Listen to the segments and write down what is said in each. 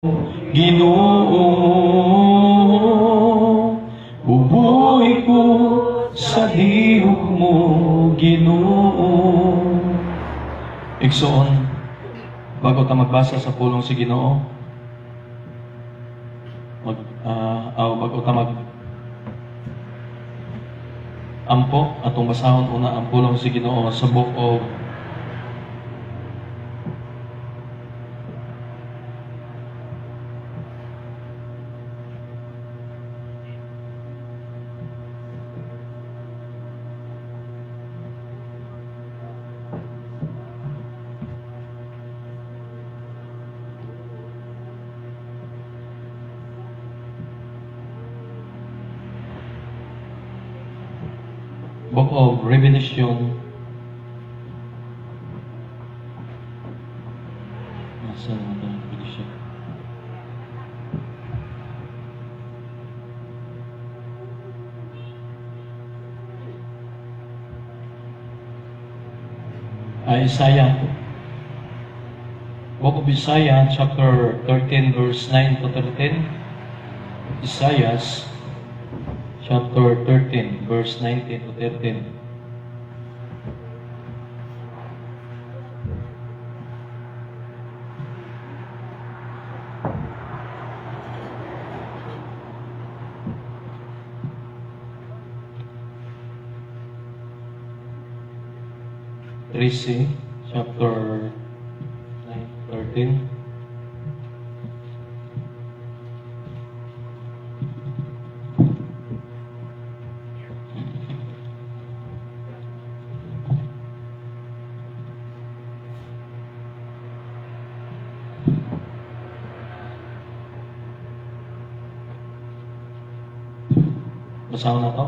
Ginoo, bubuhay ko sa lihok mo, Ginoo. Igsoon, bago ta magbasa sa pulong si Ginoo, bago ta ampo atong basahon una ang pulong si Ginoo sa book of Revelation. Nasa naman ang Revelation? Isaiah. Book of Isaiah, chapter 13, verse 9 to 13. Isaiah, chapter 13, verse 19 to 13. Chapter 13. Basahan na to.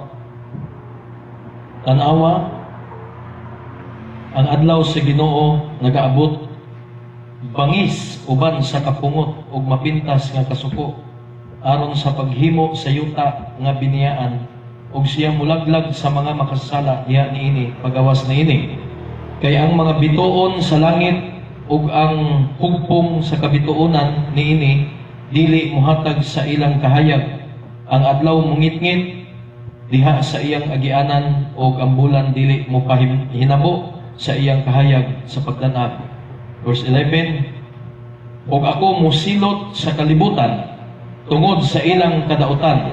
Tanawa, ang adlaw sa Ginoo nagaabot bangis uban sa kapungot ug mapintas nga kasuko aron sa paghimo sa yuta nga biniyaan ug siya mulaglag sa mga makasala diha niini pagawas niini kay ang mga bituon sa langit ug ang hugpong sa kabituonan niini dili muhatag sa ilang kahayag. Ang adlaw mungitngit diha sa iyang agianan ug ang bulan dili mo pahinabo sa iyang kahayag sa pagdanag. Verse 11, ug ako musilot sa kalibutan tungod sa ilang kadautan,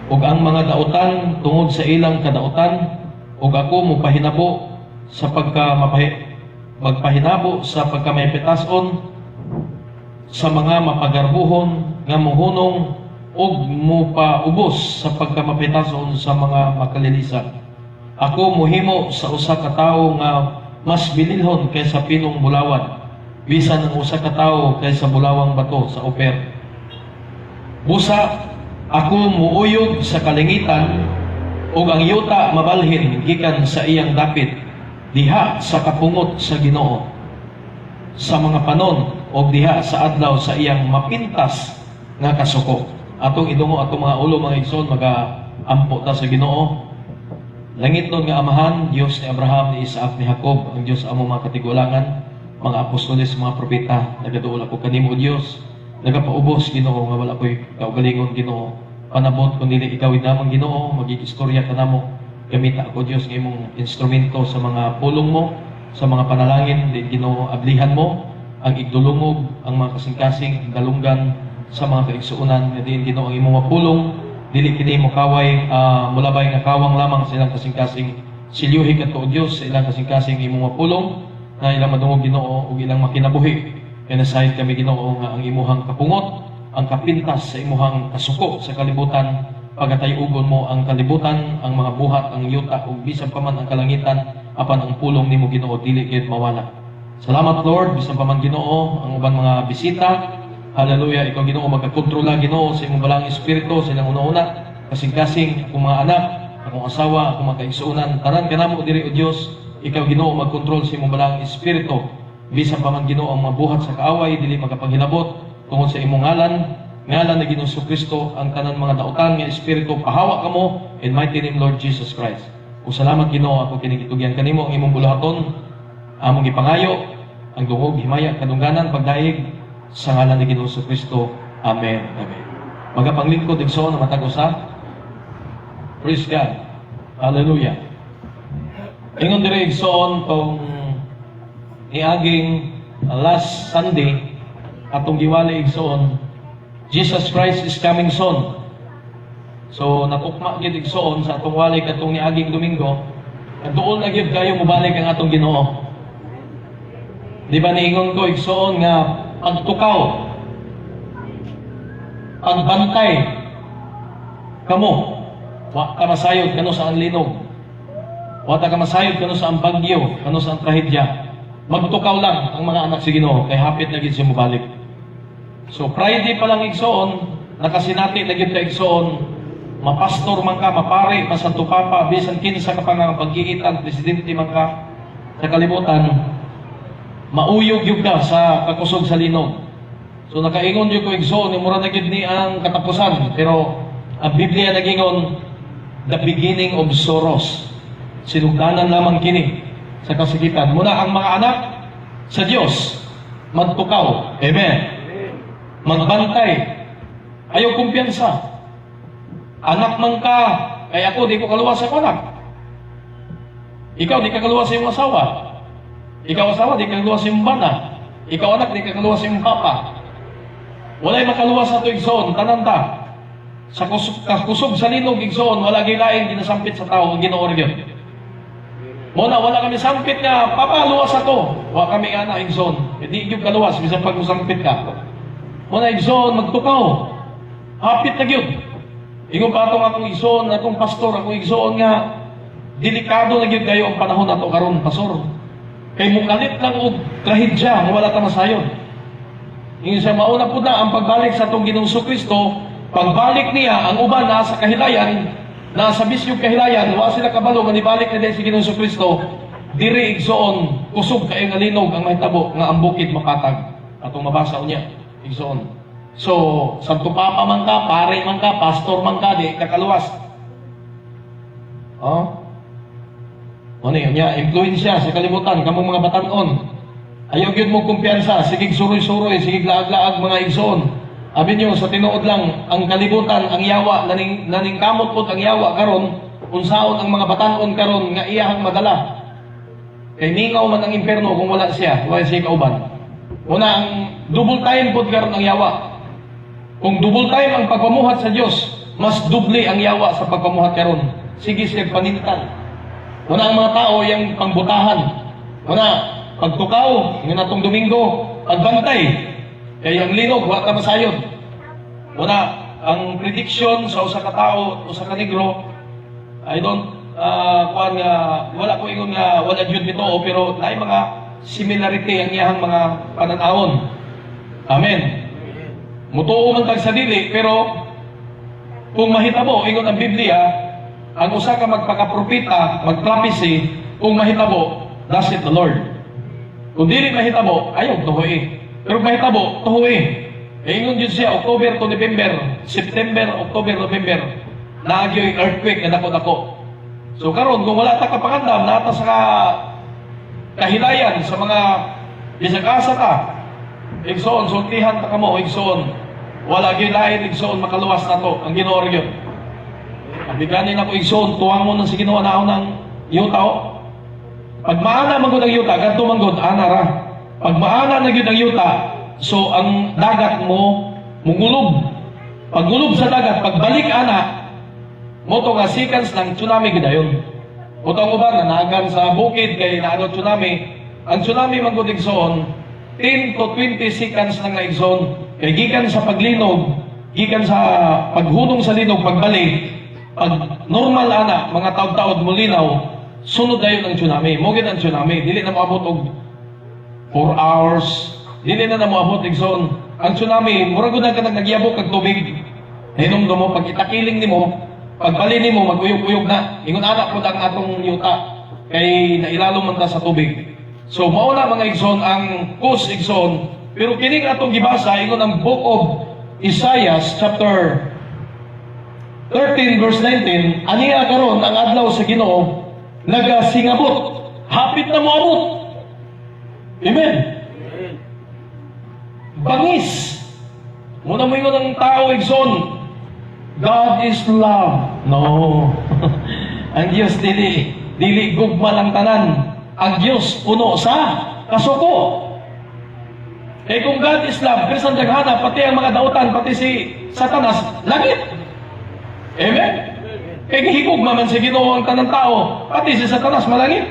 ug ang mga dautan tungod sa ilang kadautan, ug ako mupahinabo sa magpahinabo sa pagkamaypetason sa mga mapagarbuhon nga muhunong ug mupaubos sa pagkamapetason sa mga makalilisan. Ako muhimo sa usa ka tawo nga mas bililhon kaysa pinong bulawan, bisan ang usa ka tawo kaysa bulawang bato sa Oper. Busa ako muuyog sa kalingitan ug ang yuta mabalhin gikan sa iyang dapit diha sa kapungot sa Ginoo sa mga panon ug diha sa adlaw sa iyang mapintas nga kasuko. Atong idungo atong mga ulo mga igsoon magaampo ta sa Ginoo. Langit nun nga Amahan, Diyos ni Abraham, ni Isaac, ni Jacob, ang Diyos among mga katigulangan, mga apostoles, mga propeta, nagaduol ako kanimo Diyos, nagapaubos Ginoo nga wala ko'y kaugalingon Ginoo. Panabot kung dili ikaw namang Ginoo, magikistorya ka namo. Gamita ako Diyos ng imong instrumento sa mga pulong mo, sa mga panalangin, di Ginoo ablihan mo, ang igdulungog, ang mga kasing-kasing, galunggan sa mga kaigsuunan, nga diin Ginoo ang imong mapulong. Dili kini mo kaway mulabay nga kawang lamang sa ilang kasing-kasing silyuhi kadto Dios sa ilang kasing-kasing imong mapulong na ilang madungog Ginoo ug ilang makinabuhi. Kay nasayod kami Ginoo nga ang imuhang kapungot, ang kapintas sa imuhang kasuko sa kalibutan, pagatayugon mo ang kalibutan, ang mga buhat, ang yuta ug bisan pa man ang kalangitan apan ang pulong nimo Ginoo dili gid mawala. Salamat Lord, bisan pa man Ginoo ang uban mga bisita. Hallelujah, ikaw Ginoo magkakontrola Ginoo sa imong balang espiritu sa ilang una-una, kasing-kasing akong mga anak, akong asawa, akong mga kaigsuunan, tanan kanamo diri o Dios, ikaw Ginoo magkontrol sa imong balang espiritu. Bisan pa man Ginoo ang mabuhat sa kaaway dili magapaghilabot tungod sa imong ngalan ni Ginoong Kristo ang tanan mga dautan nga espiritu pahawa kamo in mighty name Lord Jesus Christ. Ug salamat Ginoo ako kining gitugyan kanimo ang imong buluhaton, among gipangayo ang dungog himaya kadungganan pagdaig sa ngalan ni Ginoong Kristo. Amen. Amen. Magapanglingkod igsoon na matag usa. Praise God. Hallelujah. Ingon dire igsoon tong niaging last Sunday atong giwali igsoon, Jesus Christ is coming soon. So natukma gid igsoon sa atong wali katong niaging Domingo, doon na gyud kayo mobalik ang atong Ginoo. Di ba niingon ko igsoon nga pagtukaw, pagbantay kamo, wa ka masayod kano sa anlinog, wa ta ka masayod kano sa ang bagyo, kano sa ang trahedya. Magtukaw lang ang mga anak si Ginoo kay hapit na gid siya mobalik. So Friday pa lang igsoon, nakasinati na gid ka igsoon, mapastor man ka, mapare, masanto papa, bisan kinsa ka pa nga pag-iitan, presidente man ka sa kalibutan, mauyog yun ka sa kakusog sa linog. So nakaingon yun ko igsoon, mura na gid ni ang katapusan, pero ang Biblia nagingon, the beginning of sorrows. Sinugdanan lamang kini sa kasikitan. Muna ang mga anak sa Diyos, magtukaw. Amen. Magbantay. Ayaw kumpiyansa. Anak man ka, kaya ako, di ko kaluwas sa anak. Ikaw, di ka kaluwas sa iyong asawa. Ikaw asawa, di ka kaluwas sa iyong bana. Ikaw anak, di ka kaluwas sa iyong papa. Wala'y makaluwas sa ito igsoon, tananda. Sa kusog sa linog igsoon, wala gilain, ginasampit sa tao, ang Ginoo yun. Muna, wala kami sampit nga, papa, luwas ato. Wala kami ana igsoon. Hindi yung kaluwas, bisan pag usampit ka. Muna igsoon, magtukaw. Hapit na yun. Ingon pa itong akong igsoon, akong pastor, akong igsoon nga, delikado na yun kayo ang panahon na ito karon, pastor. Kay mukalit lang o trahedya, wala ta masayon. Ingon siya, mauna po na ang pagbalik sa itong Ginoong Kristo, pagbalik niya, ang uban na sa kahilayan, nasa bisyong kahilayan, wa sila kabalo, manibalik na din si Ginoong Kristo, diri igsoon, kusog kayo nga linog ang mahitabo, nga ang bukid makatag. Atong mabasa niya, igsoon. So, santo papa man ka, pare man ka, pastor man ka, di kakaluwas. Oh? Ano yun niya, influensya sa kalibutan, kamong mga batanon. Ayaw yun mong kumpiyansa, sigig suroy-suroy, sigig laag-laag mga igsoon. Abi nyo, sa tinuod lang, ang kalibutan, ang yawa, naning kamot po ang yawa karon, unsaon ang mga batanon karon nga iyahang madala. Kay mingaw man ang imperno kung wala siya kauban. Una, ang double time po karon ang yawa. Kung double time ang pagpamuhat sa Diyos, mas dubli ang yawa sa pagpamuhat karon. Sige siya panintan. Una, ang mga tao yung pangbutahan. Una, pagtukaw, yung natong Domingo, pagbantay. Kaya ang linog, wala ka masayod. Una, ang prediction sa usa ka tao, usa ka negro, I don't, wala ko ingon nga, wala yun nito, pero naay mga similarity ang iyahang mga pananawon. Amen. Mutuo man tag sa dili, pero kung mahitabo, ingon ang Biblia, ang usa ka magpakapropita, magprophecy, kung mahitabo, thus saith the Lord. Kung dili mahitabo, ayaw tuhoy. Pero mahitabo, tuhoy. Ingon yun siya, October to November, September, October, November, naagyo yung earthquake na dako-dako. So karon kung wala ta kapakandam, nata sa kahilayan, sa mga bisag-asa ka, igsoon, sultihan ta kamo, igsoon, wala gyud lain, igsoon, makaluwas na to, ang Ginoo yun. Abiganin ako igsoon, tuwang mo ng si Ginoo na ng yuta. Pag maana man gud ang yuta, ganto man gud ana ra. Pag maana na gyud ang yuta, so ang dagat mo mungulub. Pag gulub sa dagat, pagbalik ana, mo to nga seconds ng tsunami gidayon. O tong uban na naagan sa bukid kay naano tsunami, ang tsunami man gud igsoon 10 to 20 seconds lang na igsoon. Kay gikan sa paglinog, gikan sa paghunong sa linog, pagbalik, pag normal ana, mga taud-taud mulinaw, sunod dayon ang tsunami. Mo gid ang tsunami, dili na moabot og 4 hours, dili na moabot igsoon. Ang tsunami, mura gud na kanang nagyabok kag tubig. Hinumdum mo, pag itakiling nimo, pagbali nimo, maguyog-uyog na. Ingon anak mo ang atong yuta, kay nailalom man ta sa tubig. So, mauna mga igsoon, ang cause igsoon, pero kining atong gibasa, ingon ang book of Isaiah, chapter 13, verse 19, aniya karon ang adlaw sa Ginoo, nagasingabot, hapit na moabot. Amen. bangis. Muna mo yun ng tao, igsoon, God is love. No. Ang Diyos dili gugma lang tanan. Ang Diyos puno sa kasuko. Eh kung God is love, pero sa daghana, pati ang mga dautan, pati si Satanas, langit. Amen? Kaya gihigugma man sa Ginoo ang tanang tao, pati si Satanas malangit.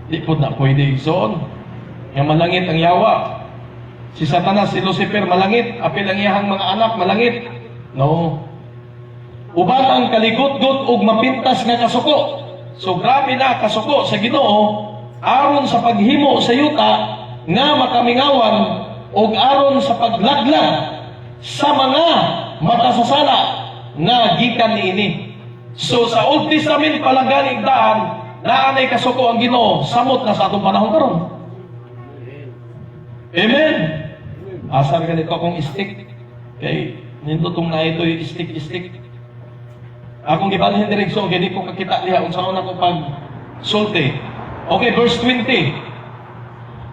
Di po na pwede igsoon. Yung malangit ang yawa. Si Satanas, si Lucifer malangit, apil ang iyahang mga anak malangit. No. Uban ang kaligutgot ug mapintas nga kasuko. So grabe na kasuko sa Ginoo aron sa paghimo sa yuta nga makamingawan ug aron sa paglaglag sa mga matasasala nga gikan niini. So sa Old Testament palanggan igdaan naanay kasuko ang Ginoo samot na sa atong panahon karon. Amen. Asar ganito akong stick. Kay nindotong na ito yung stick. Akong gibalhin direksyon, kaya di ko kakita niya kung saan ako pag sulti. Okay, verse 20.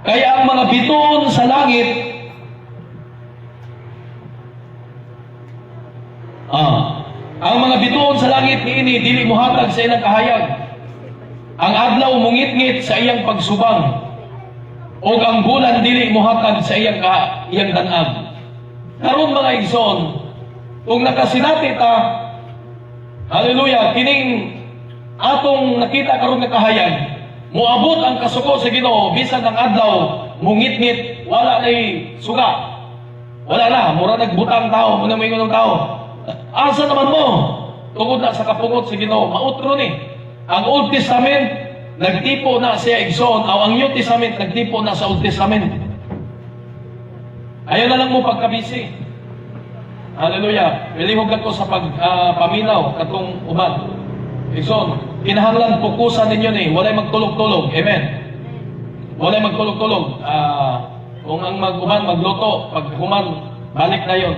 Kaya ang mga bituon sa langit, ang mga bituon sa langit niini, dili muhatag sa ilang kahayag. Ang adlaw mungit-ngit sa iyang pagsubang, o ang bulan dili muhatag sa iyang danag. Karon mga igsoon, kung nakasinati ta, hallelujah, kining atong nakita karon nga kahayag, moabot ang kasuko sa Ginoo bisan ang adlaw mungit-ngit, wala nay suga. Wala na, mura nagbutang tao, muna may ng tao. Asa naman mo? Tungod na sa kapungot sa Ginoo, mautro ni. Ang Old Testament nagtipo na siya igsoon, o ang New Testament nagtipo na sa Old Testament. Ayaw na lang mo pagkabisi. Hallelujah. Pilihog ko sa paminaw katong uban. Igsoon, kinahanglan pukusan ninyo ni, walay magtulog-tulog. Amen. Walay magtulog-tulog. Kung ang mag-uban magluto, pag human balik na yon.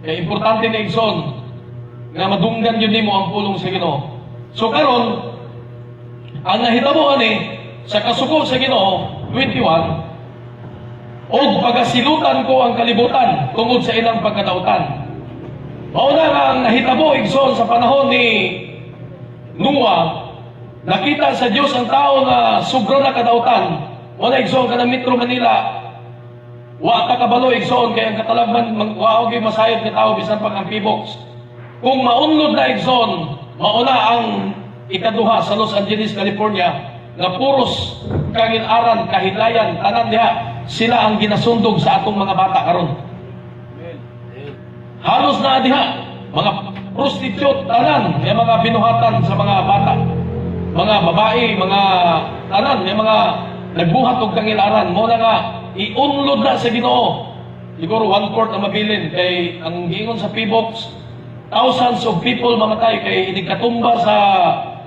Kaya importante na igsoon nga madunggan yun nimo ang pulong sa Ginoo. So karon, ang nahitabo ani sa kasuko sa Ginoo 21, og pagasilutan ko ang kalibutan tungod sa ilang pagkadautan. Mao na ang nahitabo igsoon sa panahon ni Noah, nakita sa Dios ang tao nga sobra na kadautan. Wala igsoon ka ng Metro Manila, wa ka kabalo igsoon kay ang katalagman wa og masayod nga tao bisan pag ang P-box. Kung maunlod na igsoon, mauna ang ikaduha sa Los Angeles, California, nga puros kangil-aran, kahidlayan, tanan diha, sila ang ginasundog sa atong mga bata karon. Halos na diha, mga prostitute, tanan, may mga binuhatan sa mga bata, mga babae, mga tanan, may mga nagbuhat og kangil-aran, mo na nga, iunlod na sa Ginoo. Siguro 1/4 ang mabilin, kay ang giingon sa P-box, thousands of people mamatay, kay inigkatumba sa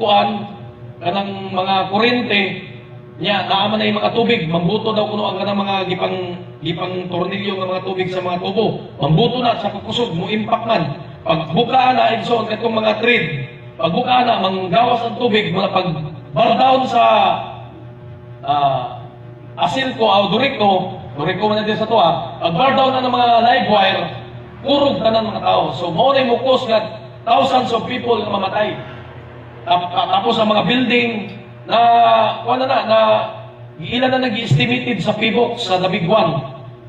kuan, kanang mga kurente, niya, naaman na yung mga tubig, mambuto daw kuno ang kanang mga gipang tornilyo ng mga tubig sa mga tubo. Mambuto na sa kukusog, mo impact man. Pagbukaan na, igsoon katong mga thread, pagbukaan na, manggawas ang tubig, mula pag-bar down sa asil ko, duriko man na din sa to pag-bar down na ng mga live wire, kurog na ng mga tao. So, mo na yung mukos nga, thousands of people na mamatay. Tapos ang mga building, ilan na nag-estimated sa P-box sa Dabiguan.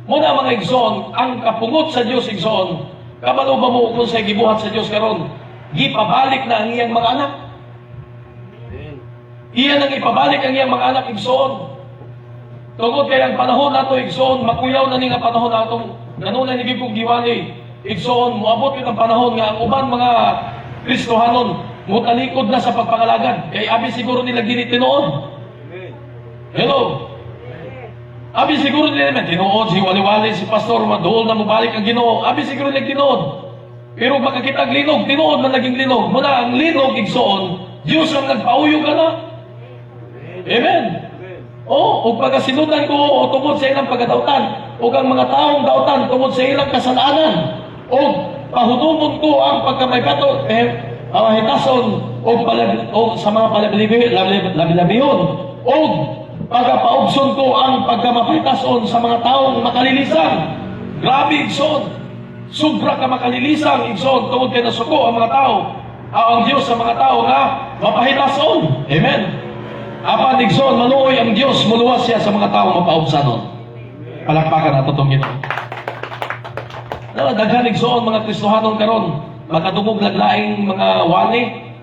Muna mga igsoon, ang kapungot sa Diyos igsoon, kabalo ba mo kung sa gibuhat sa Diyos karon, gipabalik na ang iyang mga anak. Iyan ang ipabalik ang iyang mga anak igsoon. Tungod kay ang panahon nato igsoon, makuyaw na ni nga panahon nato, ganun na nigipong giwali igsoon, muabot yun ang panahon nga ang uban mga Kristohanon, mutalikod na sa pagpangalagad. Kay abi siguro nila dili tinuod. Hello. Abi siguro nila man tinuod si wali-wali si pastor maduol na mobalik ang Ginoo. Abi siguro nila tinuod. Pero makakita ang linog, tinuod man naging linog. Muna ang linog igsoon, Dios ang nagpauyog ka na. Amen. O pagasinutan ko o tungod sa ilang pagkadautan, o ang mga taong dautan tungod sa ilang kasalanan, o pahudumon ko ang pagkamaybato, hitason o sa mga labi-labihon, o pagkapaubson ko ang pagkamapitason sa mga taong makalilisan, Grabe, igsoon. Sobra ka makalilisang, igsoon, tungod kay nasuko ang mga tao. Ang Diyos sa mga tao nga mapahilason. Amen. Apan, igsoon, maluoy ang Diyos, muluwas siya sa mga tao mapaubsanon. Palakpakan nato itong ito. Daghan, igsoon, mga Kristohanon karon, makadungog laglaing mga wani,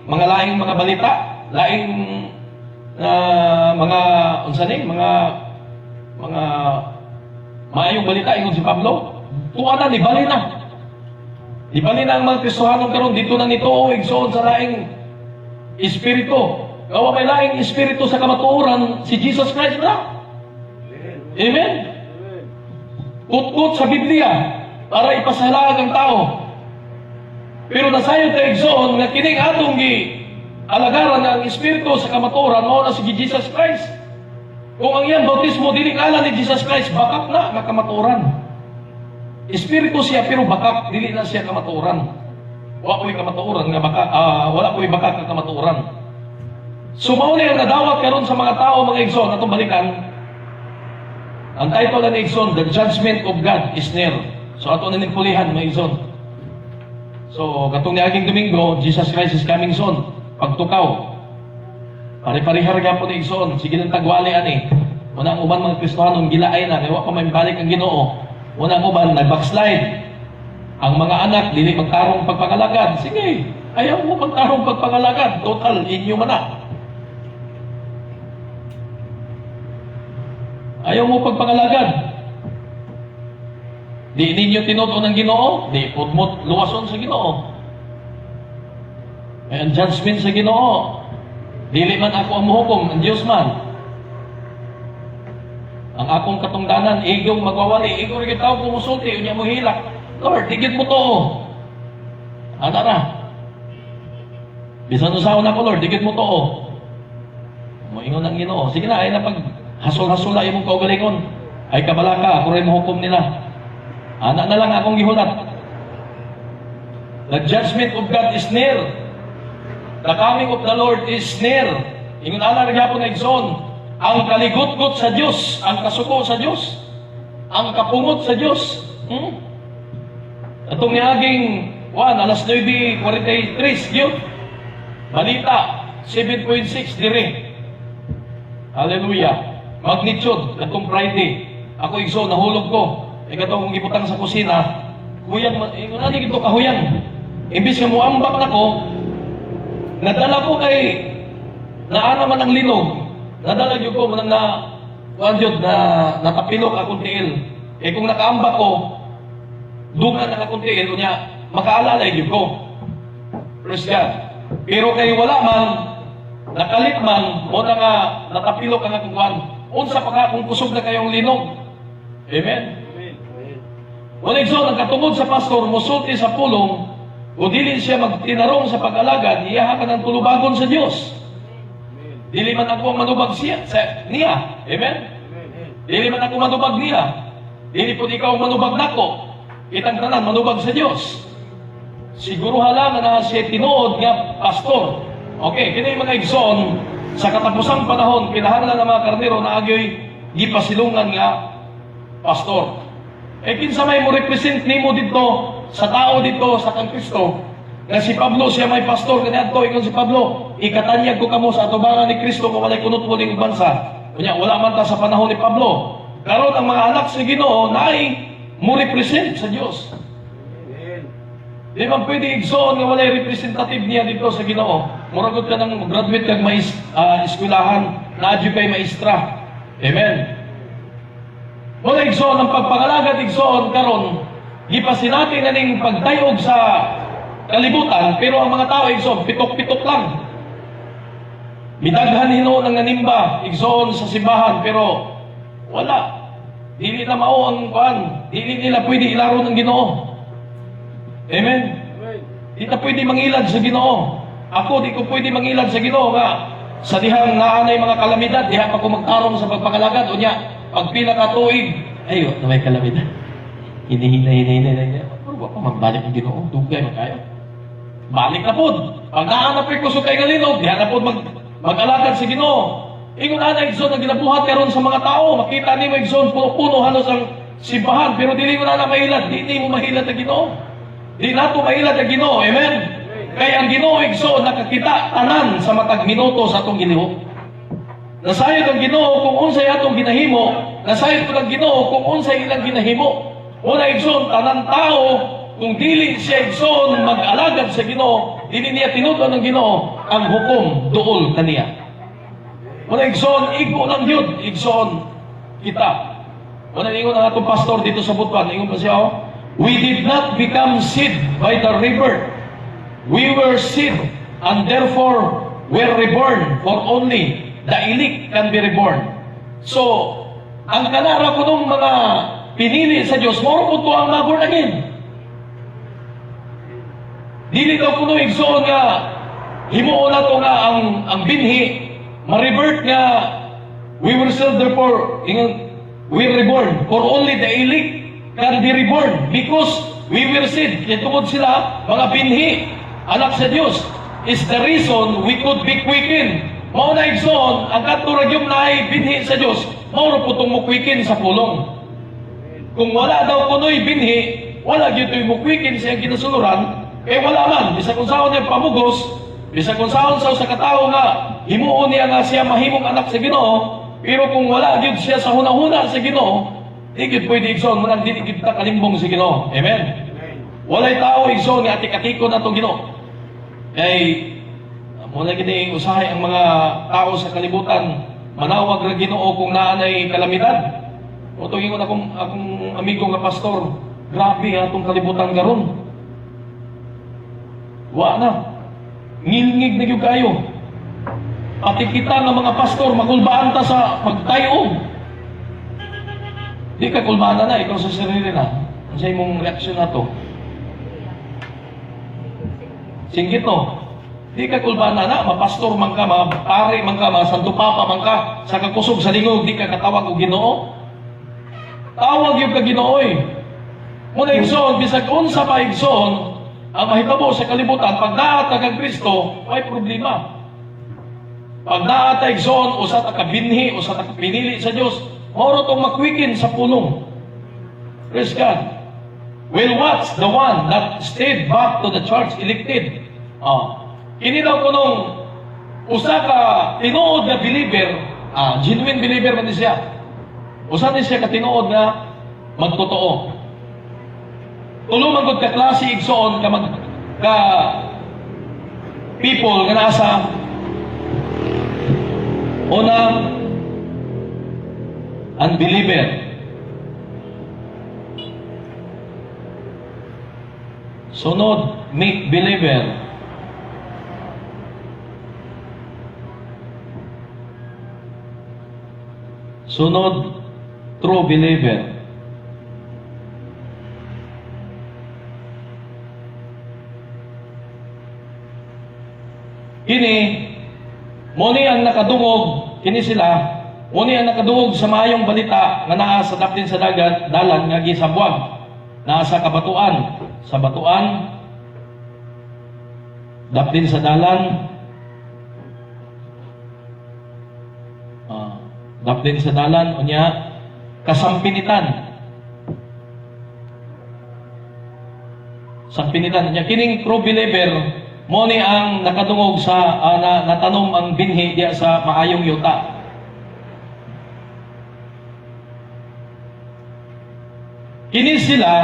mga laing mga balita, laing mga mga maayong balita ingon si Pablo. Tuwanan ni bali na. Ibali na ang mga Kristohanon karon dito na nito igsoon sa laing espiritu. Gawa may laing espiritu sa kamatuoran si Jesus Christ na. Amen. Put-put sa Biblia para ipasalag ang tao. Pero nasayo tayo igsoon nga kining atong alagaran nga ang espiritu sa kamatuoran mao na si Jesus Christ. Kung ang iyang bautismo dili kala ni Jesus Christ, bakak na kamatuoran. Espiritu siya pero bakak dili na siya kamatuoran. Wa ko'y kamatuoran nga bakak, wala ko'y bakak nga kamatuoran. So mao ni ang nadawat karon sa mga tao mga igsoon atong balikan. Ang title na ni igsoon, The Judgment of God is Near. So ato na pulihan mga igsoon. So katong niaging Domingo, Jesus Christ is coming soon. Pagtukaw. Pare-parihar gyapon ni igsoon, sige nang tagwali ani. Una ang uban mga Kristohanon gilaay na kay wa pa may balik ang Ginoo. Una ang uban nag-backslide. Ang mga anak dili magtarong pagpangalagad. Sige, ayaw mo magtarong pagpangalagad. Total inyo man na. Ayaw mo pagpangalagad. Di ninyo tinuto ng Ginoo, di putmot luwason sa Ginoo. Ang judgment sa Ginoo. Dili man ako ang muhukom, ang Diyos man. Ang akong katungdanan, igong magwawali, igong rin tao kumusulti, unya mo hilak. Lord, tigit mo to. Ana na. Bisan usaw na ko, Lord, tigit mo to. Moingon ang Ginoo. Sige na, ay na pag hasol-hasol na imong kaugalingon. Ay kabalaka, ako rin muhukom nila. Ana na lang akong gihulat. The judgment of God is near. The coming of the Lord is near. Ingon ana nagyapon na igsoon. Ang kaligot-got sa Diyos, ang kasuko sa Diyos, ang kapungot sa Diyos. Atong niaging alas 9:43 gyud. Balita 7.6 dire. Hallelujah. Magnitude katong Friday. Ako igsoon nahulog ko. Katong gibutang sa kusina, huyang ingon ani gito kahuyang. Imbis nga moambak nako, nadala ko kay naana man ang linog. Nadala gyud ko man na jud na natapilok akong tiil. Kung nakaambak ko, dugan ang akong tiil unya makaalala gyud ko. Praise God. Pero kay wala man nakalit man mo na nga natapilok ang akong kuan. Unsa pa ka kung kusog na kayong linog. Amen. Wala igsoon ang katungod sa pastor musulti sa pulong o dili siya magtinarong sa pag-alagad, iyahakan ang tulubagon sa Diyos. Dili man ako manubag niya. Amen? Dili man ako manubag niya. Dili po ikaw manubag nako. Itang tanan manubag sa Diyos. Siguro halang na siya tinuod nga pastor. Okay, kini mga igsoon sa katapusang panahon, kinahanglan ng mga karnero na agyoy gipasilungan nga pastor. Kinsa may mo represent nimo dito sa tao dito sa kang Kristo nga si Pablo siya may pastor kaniadto ikon si Pablo ikatanyag ko kamo sa atubangan ni Kristo kung walay kunot muling bansa kunya wala man ta sa panahon ni Pablo karon ang mga anak sa Ginoo naay mo represent sa Dios. Di man pwede igsoon nga walay representative niya dito sa Ginoo. Muragod ka nang graduate kag eskwelahan na adyo kay maestra. Amen. Wala igsoon ang pagpangalagad igsoon karon gipasinati na ning pagtayog sa kalibutan pero ang mga tao igsoon pitok-pitok lang. Midaghan hino ng nanimba igsoon sa simbahan pero wala. Dili na mao ang kuan, dili nila pwede ilaro ng Ginoo. Amen. Di ta pwede mangilad sa Ginoo. Ako di ko pwede mangilad sa Ginoo nga sa dihang naanay mga kalamidad diha pa ko magtarong sa pagpangalagad unya pagpila ka tuig, ayo, na may kalamidad. Hinahinay. Pero pa magbalik ang Ginoo, dugay man kayo. Balik na pod. Pag naanapay ko sa kay ngalinog, diha na pod mag-alagad sa Ginoo. Ingon ana igsoon ang ginabuhat karon sa mga tao, makita nimo igsoon puno halos ang simbahan, pero dili mo na mahilad, di mo mahilad na Ginoo. Di nato mahilad na Ginoo, amen? Kaya ang Ginoo igsoon nakakita tanan sa matag minuto sa atong ginihok. Nasayod ang Ginoo kung unsay atong ginahimo, nasayod ko ang Ginoo kung unsay ilang ginahimo. Una igsoon tanan tao kung dili siya igsoon mag-alagad sa Ginoo, dili niya tinuod ng Ginoo ang hukom duol kaniya. Una igsoon igo lang yun, igsoon kita. Una ingon ang atong pastor dito sa Butuan, ingon pa siya, we did not become seed by the river. We were seed, and therefore were reborn, for only the elect can be reborn. So, ang kanara ko nung mga pinili sa Diyos, moro po ito ang born again. Dili daw ko nung igsoon nga, himuon na ito nga ang binhi, ma-revert nga, we were still therefore, we were reborn, for only the elect can be reborn, because we were seed. Kaya tungkol sila, mga binhi, anak sa Diyos, is the reason we could be quickened. Mao na igsoon, ang katuragyom na ay binhi sa Diyos, mauro po itong mukwikin sa pulong. Kung wala daw kuno'y binhi, wala yun itong mukwikin sa ginasuluran, eh wala man, bisa kung saan niya pamugos, bisa kung saan sa katao nga, himuon niya nga siya mahimong anak sa Ginoo, pero kung wala yun siya sa hunahuna sa Ginoo, higit pwede igsoon, munang dinikit ka kalimbong sa Ginoo. Amen? Walay tao igsoon nga atik-atiko na itong Ginoo. Kay muna gini usahay ang mga tao sa kalibutan manawag ra Ginoo kung naanay kalamidad. O ingon akong amigo nga pastor, grabe atong kalibutan garon. Wa na. Ngilngig na gyud kayo. Pati kita nga mga pastor magulbaan ta sa pagtayog. Di ka kulbaan na ikaw sa sarili na. Ano sa imong reaksyon na to? Singgit no? Di ka kulbaan na, mapastor man ka, mapare man ka, santo papa man ka, sa kakusog sa lingog, di ka katawag o Ginoo. Tawag yung ka Ginoo eh. Muna igsoon, bisag unsa pa igsoon, ang mahitabo sa kalibutan, pag naatag ang Kristo, may problema. Pag naatag igsoon, usa ta kabinhi, usa ta pinili sa Dios, mauro tong makwikin sa pulong. Praise God. We'll watch the one that stayed back to the church elected. Kini daw ko nung usa ka tinuod na believer, genuine believer man siya. Usa ni siya ka tinuod nga magtotoo. Tulo man gud ka klase igsoon ka people nga nasa una unbeliever. Sunod, make believer. Sunod, true believer. Kini, muni ang nakadungog, kini sila, muni ang nakadungog sa maayong balita nga naa sa daptin sa dagat, dalan nga gisabwag, naa sa kabatuan, sa batuan, daptin sa dalan, daptin sa dalan, unya, kasampinitan. Sampinitan. Unya, kining true believer, mo ni ang nakadungog sa, natanom ang binhi diya sa maayong yuta. Kini sila,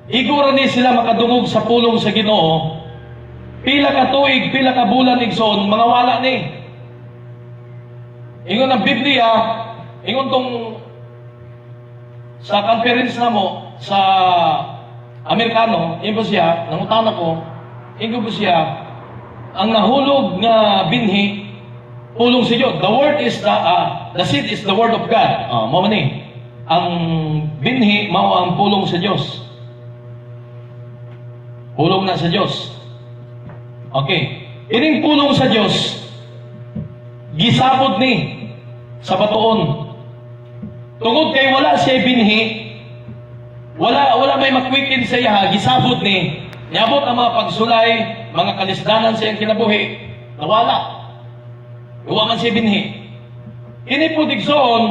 igura ni sila makadungog sa pulong sa Ginoo, pila ka tuig, pila ka bulan igsoon, mga wala ni. Ingon ang Biblia, ingon tong sa conference na mo sa Amerikano, ingon siya, nangutan ako, ingon siya, ang nahulog nga binhi, pulong si Diyos. The word is the seed is the word of God. Mao ni. Ang binhi mao ang pulong sa Diyos. Pulong na sa Diyos. Okay. Ining pulong sa Diyos, gisabot ni sa batuon. Tungod kay wala siya binhi, wala may makwikin sa iya, gisabot ni. Niabot ang mga pagsulay, mga kalisdanan sa iyang kinabuhi, nawala. Iwa man siya binhi. Ini po digsoon,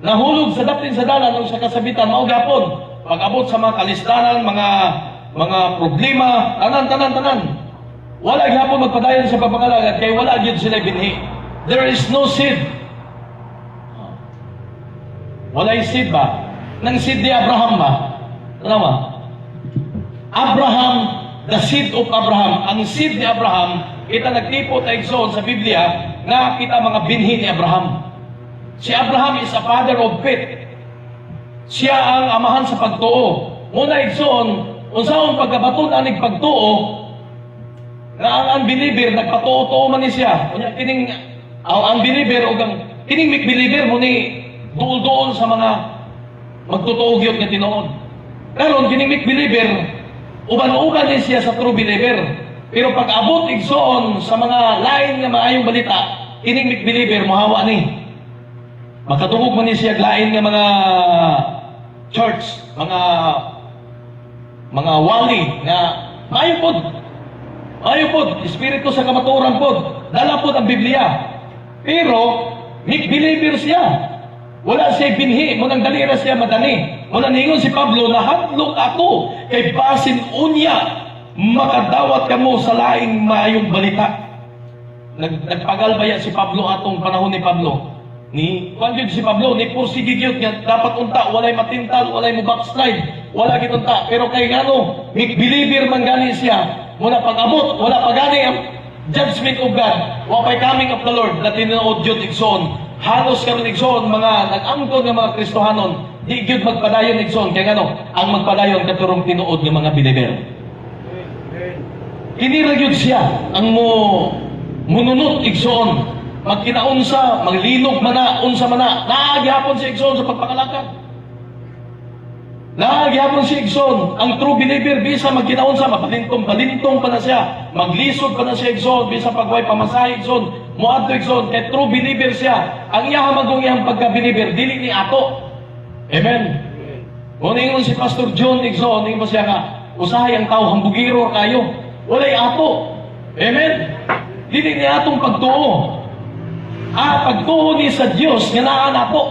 nahulog sa dapin sa dalan o sa kasabitan, mao gyapon. Pag-abot sa mga kalisdanan, mga problema, tanan. Wala gyapon magpadayon sa pagpangalagad kay wala gyud sila binhi. There is no seed. Walay seed ba? Nang seed ni Abraham ba? Tama? Abraham, the seed of Abraham. Ang seed ni Abraham, kita nagtipo tayo sa Biblia na kita mga binhi ni Abraham. Si Abraham is a father of faith. Siya ang amahan sa pagtuo. Muna igsoon, unsaon pagkabaton anig pagtuo, na ang unbeliever nagpatuo-tuo man ni siya. Kunya kining ang unbeliever o kining believer mo ni duol-duol sa mga magtutuo gyud nga tinuod. Karon kining believer uban-uban ni siya sa true believer. Pero pag abot igsoon sa mga lain nga maayong balita, kining believer mohawa ni. Makatungog man ni siya lain nga mga church, mga wali nga maayo pod, espiritu sa kamaturan pod, dala pod ang Biblia. Pero believer siya. Wala siya binhi, munang dalira siya madani. Munang ningon si Pablo, nahadlok ako kay basin unya makadawat kamo sa laing maayong balita. Nagpagalbaya si Pablo atong panahon ni Pablo. Ni si Pablo, ni pursige gyud nga dapat unta, walay matintal, walay mo backslide, wala gyud unta. Pero kay ngano, believer man gani siya, muna pag-abot, wala pa gani ang judgment of God, wapay coming of the Lord na tinuod gyud igsoon. Halos karon igsoon mga nag-angkon nga mga Kristohanon, di gyud magpadayon igsoon kay ngano, ang magpadayon katurong tinuod nga mga believer. Kini ra gyud siya ang mununot igsoon. Magkinaunsa, maglinog mana, unsa mana, naagyapon si igsoon sa pagpakalakad. Naagyapon si igsoon, ang true believer, bisa magkinaunsa, balintong pa na siya, maglisod pa na siya igsoon, bisa pagway pamasahe igsoon, muadto igsoon, kay true believer siya, ang iyaha magong iyang pagka-believer, dili ni ato. Amen. Ngunit si Pastor John igsoon, hindi mo siya nga, usahay ang tao, hambugiro kayo, walay ato. Amen. Dili ni atong pagtuo. Pagtuo ni sa Diyos, nga naa nato.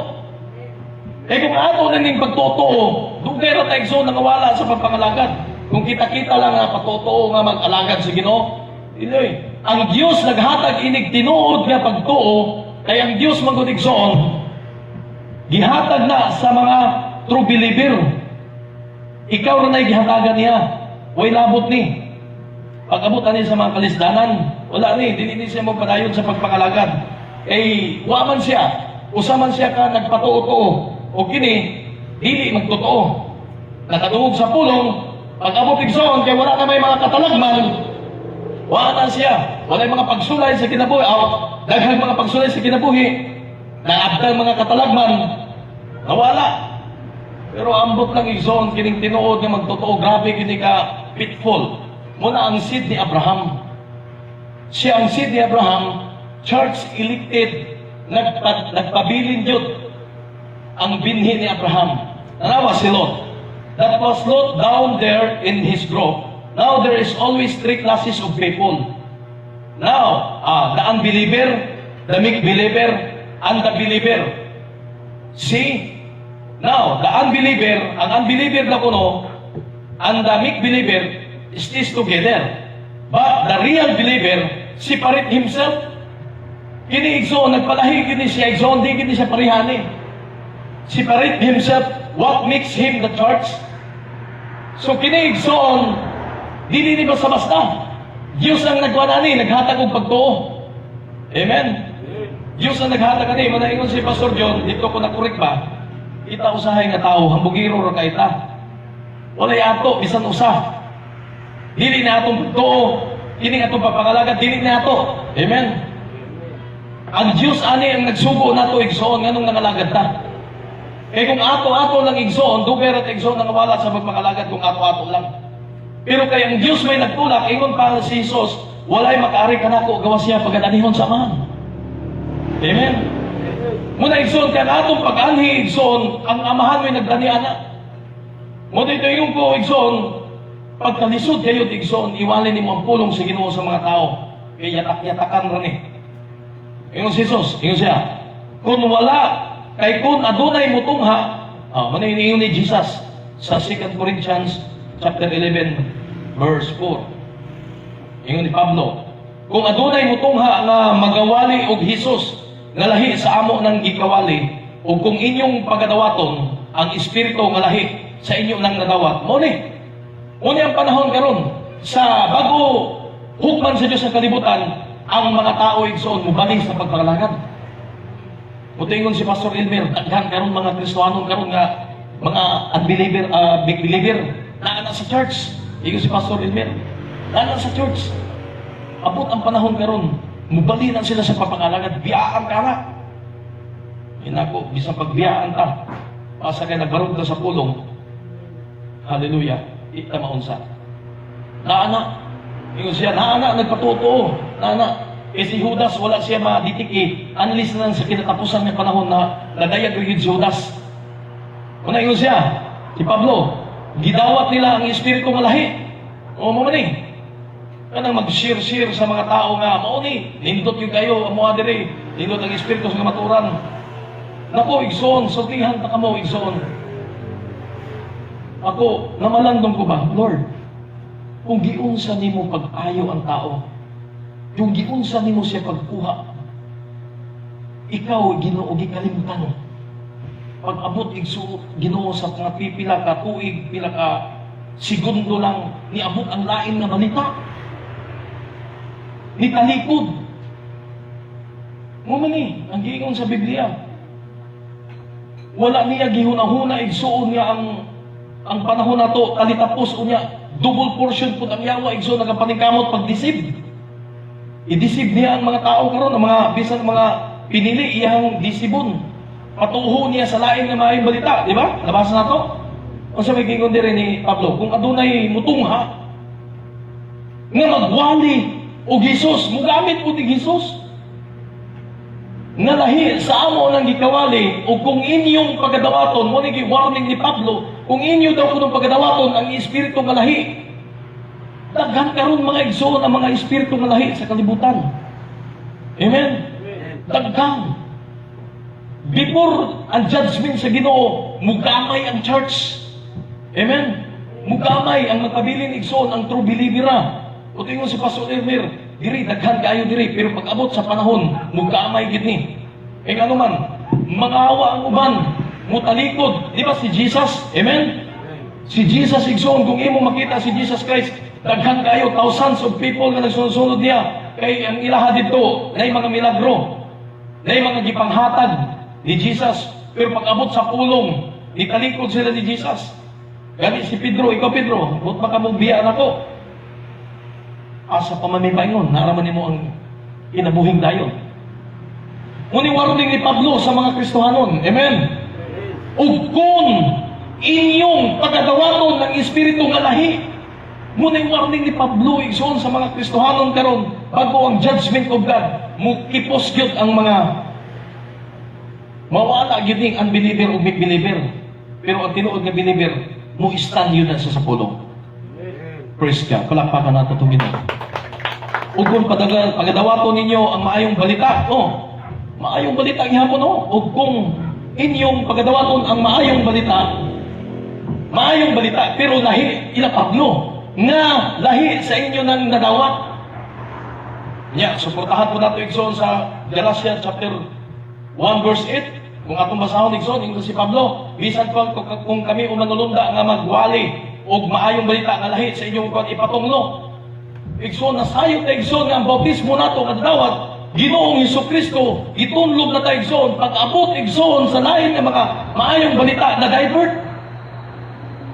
Kung ato na ning pagtutuo, dugay ra tayo so nangawala sa pagpangalagad. Kung kita-kita lang nga patutuo nga mag-alagad sa Ginoo, iloy. Ang Diyos naghatag inig tinuod nga pagtuo, kay ang Diyos magudigsoon, gihatag na sa mga true believer. Ikaw ra na'y gihatagan niya. Way labot ni. Pag-abot ani sa mga kalisdanan, wala ni, dili siya magpadayon sa pagpangalagad. Waman siya, usaman siya ka nagpatuo-tuo, o kini, dili magtotoo. Nakatuog sa pulong, pag-abot igsoon, kaya wala na may mga katalagman, wala na siya. Wala yung mga pagsulay sa kinabuhi, daghang mga pagsulay sa kinabuhi, naabdang mga katalagman, nawala. Pero ambot lang igsoon, kining tinuod nga magtotoo, grabe kini ka pitfall. Muna ang seed ni Abraham. Siya ang seed ni Abraham, church elected, nagpabilin yun ang binhi ni Abraham. Nanawa si Lot. That was Lot down there in his grove. Now there is always three classes of people. Now, the unbeliever, the meek believer, and the believer. See? Now, the unbeliever, ang unbeliever na kuno, and the meek believer stays together. But the real believer separate himself. Kini igsoon, nagpalahi kini siya igsoon, di kini siya parihani. Separate himself, what makes him the church? So kini igsoon, di basta-basta. Diyos ang nagwanani, naghatag og pagtuo. Amen? Diyos ang naghatag ani, manaingon si Pastor John, dito ko nakurik ba, kita usahay nga tao, hambugiro ra kaita. Walay ato, bisan usa. Dili na atong pagtuo, kini atong papangalaga, dili na ato. Amen? Ang Diyos ani ang nagsugo nato igsoon nganong nangalagad ta. Kaya kung ato-ato lang igsoon, dugay ra igsoon nangawala sa pagpangalagad kung ato-ato lang. Pero kay ang Diyos may nagtulak, ingon pa si Jesus, walay makaari kanako gawas siya pagadanihon sa amahan. Amen. Muna igsoon kan atong pag-anhi igsoon, ang amahan may nagdaniana. Mo dito yung ko igsoon, pagkalisod kayo igsoon, iwalin nimo ang pulong sa Ginoo sa mga tao. Kaya yatak-yatakan ra ni. Ingon si Jesus, ingon siya, kung wala Kay kung adunay mutungha, maniniingon ni Jesus sa 2 Corinthians chapter 11 verse 4. Ingon ni Pablo, kung adunay mutungha nga magawali og Hesus nga lahi sa amo ng gikawali, o kung inyong pagadawaton ang espiritu nga lahi sa inyo nang nadawat, muni ang panahon karon sa bago hukman sa Diyos sa kalibutan, ang mga tao igsoon mubalik sa pagpangalangad. Mutingon si Pastor Elmer, daghan karon mga Kristohanon karon nga mga unbeliever, big believer, na sa church. Ingon si Pastor Elmer, na sa church. Abot ang panahon karon, mubalik na sila sa pagpangalangad, biyaan ka na. Inako, bisang pagbiyaan ta, pasa kay nagbarog ka sa pulong, hallelujah, ita maunsa. Naana, ingon siya, naana, nagpatuto, naana. Si Judas, wala siya maditiki, unless na sa kinatapusan ng panahon na nadayag yung Judas. Kung ingon siya, si Pablo, gidawat nila ang espiritu nga lahi. O mamani, kanang mag-share-share sa mga tao nga, mauni, nindot yung kayo, amuha dire, nindot ang espiritu sa kamaturan. Nako, igsoon, sultihan ta kamo, igsoon. Ako, namalandong ko ba, Lord, kung giunsa nimo pag-ayo ang tao, yung giunsa nimo siya pagkuha, ikaw, Ginoo, gikalimutan. Pag-abot, Ginoo, sa mga pipila ka tuig, pila ka segundo lang, niabot ang lain na balita. Nitalikod. Mumani, ang giingon sa Biblia, wala niya gihuna-huna, igsuon niya ang panahon na to, talitapos o niya, double portion po ang yawa, igsuon nagapaningkamot pag-deceive. I-deceive niya ang mga tao karon, ang mga bisan mga pinili, iyang disibon. Patuho niya sa lain na maayong balita, di ba? Nabasa na to? O sa may gingon din ni Pablo, kung adunay mutungha, nga magwali o Hesus, mugamit po ni Hesus, nga lahi sa amo ng gikawali, o kung inyong pagadawaton, mo ni warning ni Pablo, kung inyo daw kunong pagadawaton ang espiritu nga lahi, daghan karon mga igsoon ang mga espiritu nga lahi sa kalibutan. Amen? Daghan. Before ang judgment sa Ginoo, mugamay ang church. Amen? Mugamay ang magpabilin igsoon ang true believer. O tingin si Pastor Elmer, diri, daghan kayo diri, pero pag-abot sa panahon, mugamay gid ni. E nga naman, mangawa ang uban, mutalikod. Di ba si Jesus? Amen? Si Jesus igsoon, kung imo makita si Jesus Christ, daghan kayo, thousands of people nga nagsunod-sunod niya. Kay ang ilaha dito, na mga milagro, na mga gipanghatag ni Jesus. Pero pag-abot sa pulong, italikod sila ni Jesus. Gani si Pedro, ikaw Pedro, ba't baka mong biyaan ako? Asa pa man may paingon, naraman mo ang kinabuhing dayon. Ngunit warning ni Pablo sa mga Kristohanon, amen? Ug kung inyong pagkadawaton ng espiritu nga lahi, ngunit warning ni Pablo igsoon sa mga Kristohanon karon, bago ang judgment of God, mukipos gyud ang mga mawala gyud ning unbeliever o believer. Pero ang tinuod nga believer, mo stand yun na sa pulong. Praise God. Palakpakan nato itong Ginoo. Ug kung pagadawaton ninyo ang maayong balita, maayong balita gihapon, ug kung inyong pagadawaton ang maayong balita, pero lahi ila Pablo, nga lahi sa inyo nang nadawat. Suportahan po nato igsoon sa Galatians chapter 1 verse 8. Kung atong basahon igsoon, ingon si Pablo, bisan pa kung kami manulunda nga magwali og maayong balita nga lahi sa inyong ipatunglo. Igsoon na sayo ta igsoon nga ang bautismo nato nga dawat Ginoong Hesukristo, gitunlob na ta igsoon, pag-abot igsoon sa lain nga mga maayong balita na divert.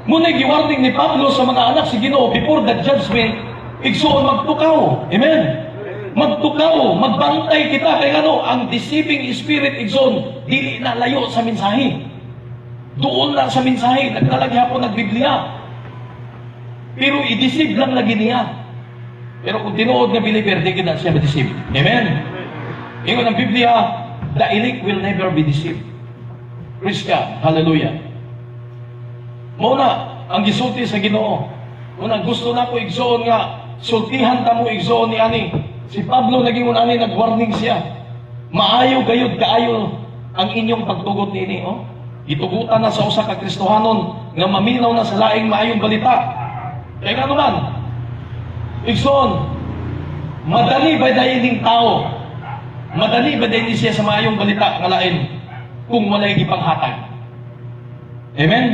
Muna giwarning ni Pablo sa mga anak si Ginoo before the judgment, igsoon magtukaw. Amen. Magtukaw, magbantay kita kay ang deceiving spirit igsoon dili na layo sa mensahe. Doon na sa mensahe, naglalagihapon nagbiblia. Pero i-deceive lang lagi niya. Pero kung tinuod nga believer, di na siya ma-deceive. Amen? Ingon ang Biblia, the elect will never be deceived. Praise God. Hallelujah. Muna, ang gisulti sa Ginoo. Muna, gusto na ko igsoon nga, sultihan ta mo igsoon ni ani. Si Pablo naging unani, nag-warning siya. Maayo gayud kaayo ang inyong pagtugot nini, oh. Itugutan na sa usa ka Kristohanon nga maminaw na sa laing maayong balita. Kaya nga naman, igsoon, madali ba dahil ining tao? Madali ba dahil siya sa maayong balita nga lain kung walay gipanghatag? Amen?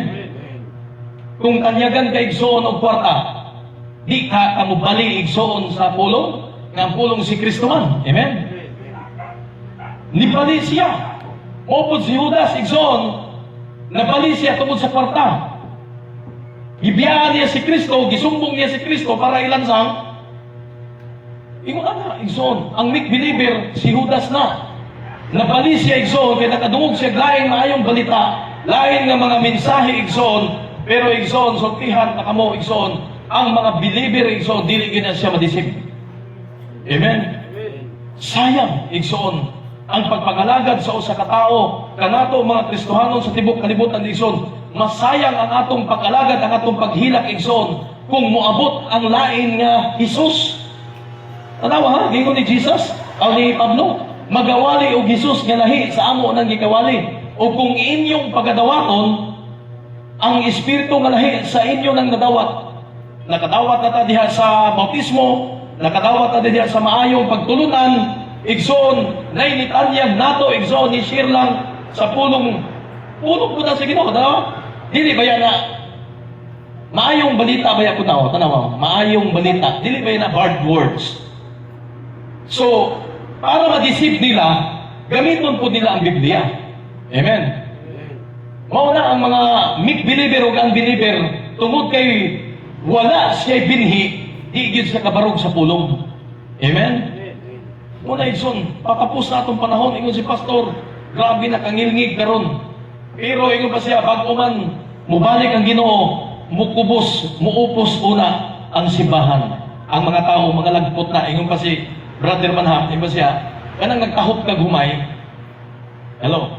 Kung kanyagan ka igsoon o kwarta, di ka kamubali igsoon sa pulong, nga ang pulong si Kristo man. Amen? Nibali siya. Mopod si Judas, igsoon, nabali siya tungkol sa kwarta. Gibiyaan niya si Kristo, gisumbong niya si Kristo para ilansang. Ingon na, igsoon, ang make believer, si Judas na. Nabali siya, igsoon, kaya nakadungog siya, laing maayong balita, lain nga mga mensahe, igsoon, pero igsoon, sultihan na kamo, igsoon, ang mga believer, igsoon, dili gina siya madisip. Amen? Sayang, igsoon, ang pagpangalagad sa usa ka tao, kanato mga Kristohanon sa tibok kalibutan, igsoon, masayang ang atong pag-alagad, ang atong paghilak, igsoon, kung muabot ang lain nga Jesus. Tanawa ha, gingon ni Jesus, o ni Pablo, magawali o Jesus nga lahi sa amo nang gikawali. O kung inyong pagadawaton, ang Espiritu nga lahi sa inyo nang nadawat. Nakadawat na ta diha sa bautismo, nakadawat na diha sa maayong pagtulunan, igsoon, nainitanyag nato, igsoon, ni-share lang sa pulong po na sa Ginoo, tanawa? Dili ba yan na maayong balita ba yan po na, tanawa? Maayong balita, dili ba yan na hard words? So, para ma-deceive nila, gamiton po nila ang Biblia. Amen? Mauna ang mga make-believer o unbeliever, tungod kay wala siya binhi, di siya kabarog sa pulong. Amen? Muna igsoon, patapos na itong panahon, ingon si Pastor, grabe na kangilngig karon. Pero ingon pa siya, bago man, mubalik ang Ginoo, mukubos, muupos una ang simbahan. Ang mga tao, mga lagpot na, ingon pa si Brother Manhap, ingon pa siya, kanang nagkahop kag humay. Hello?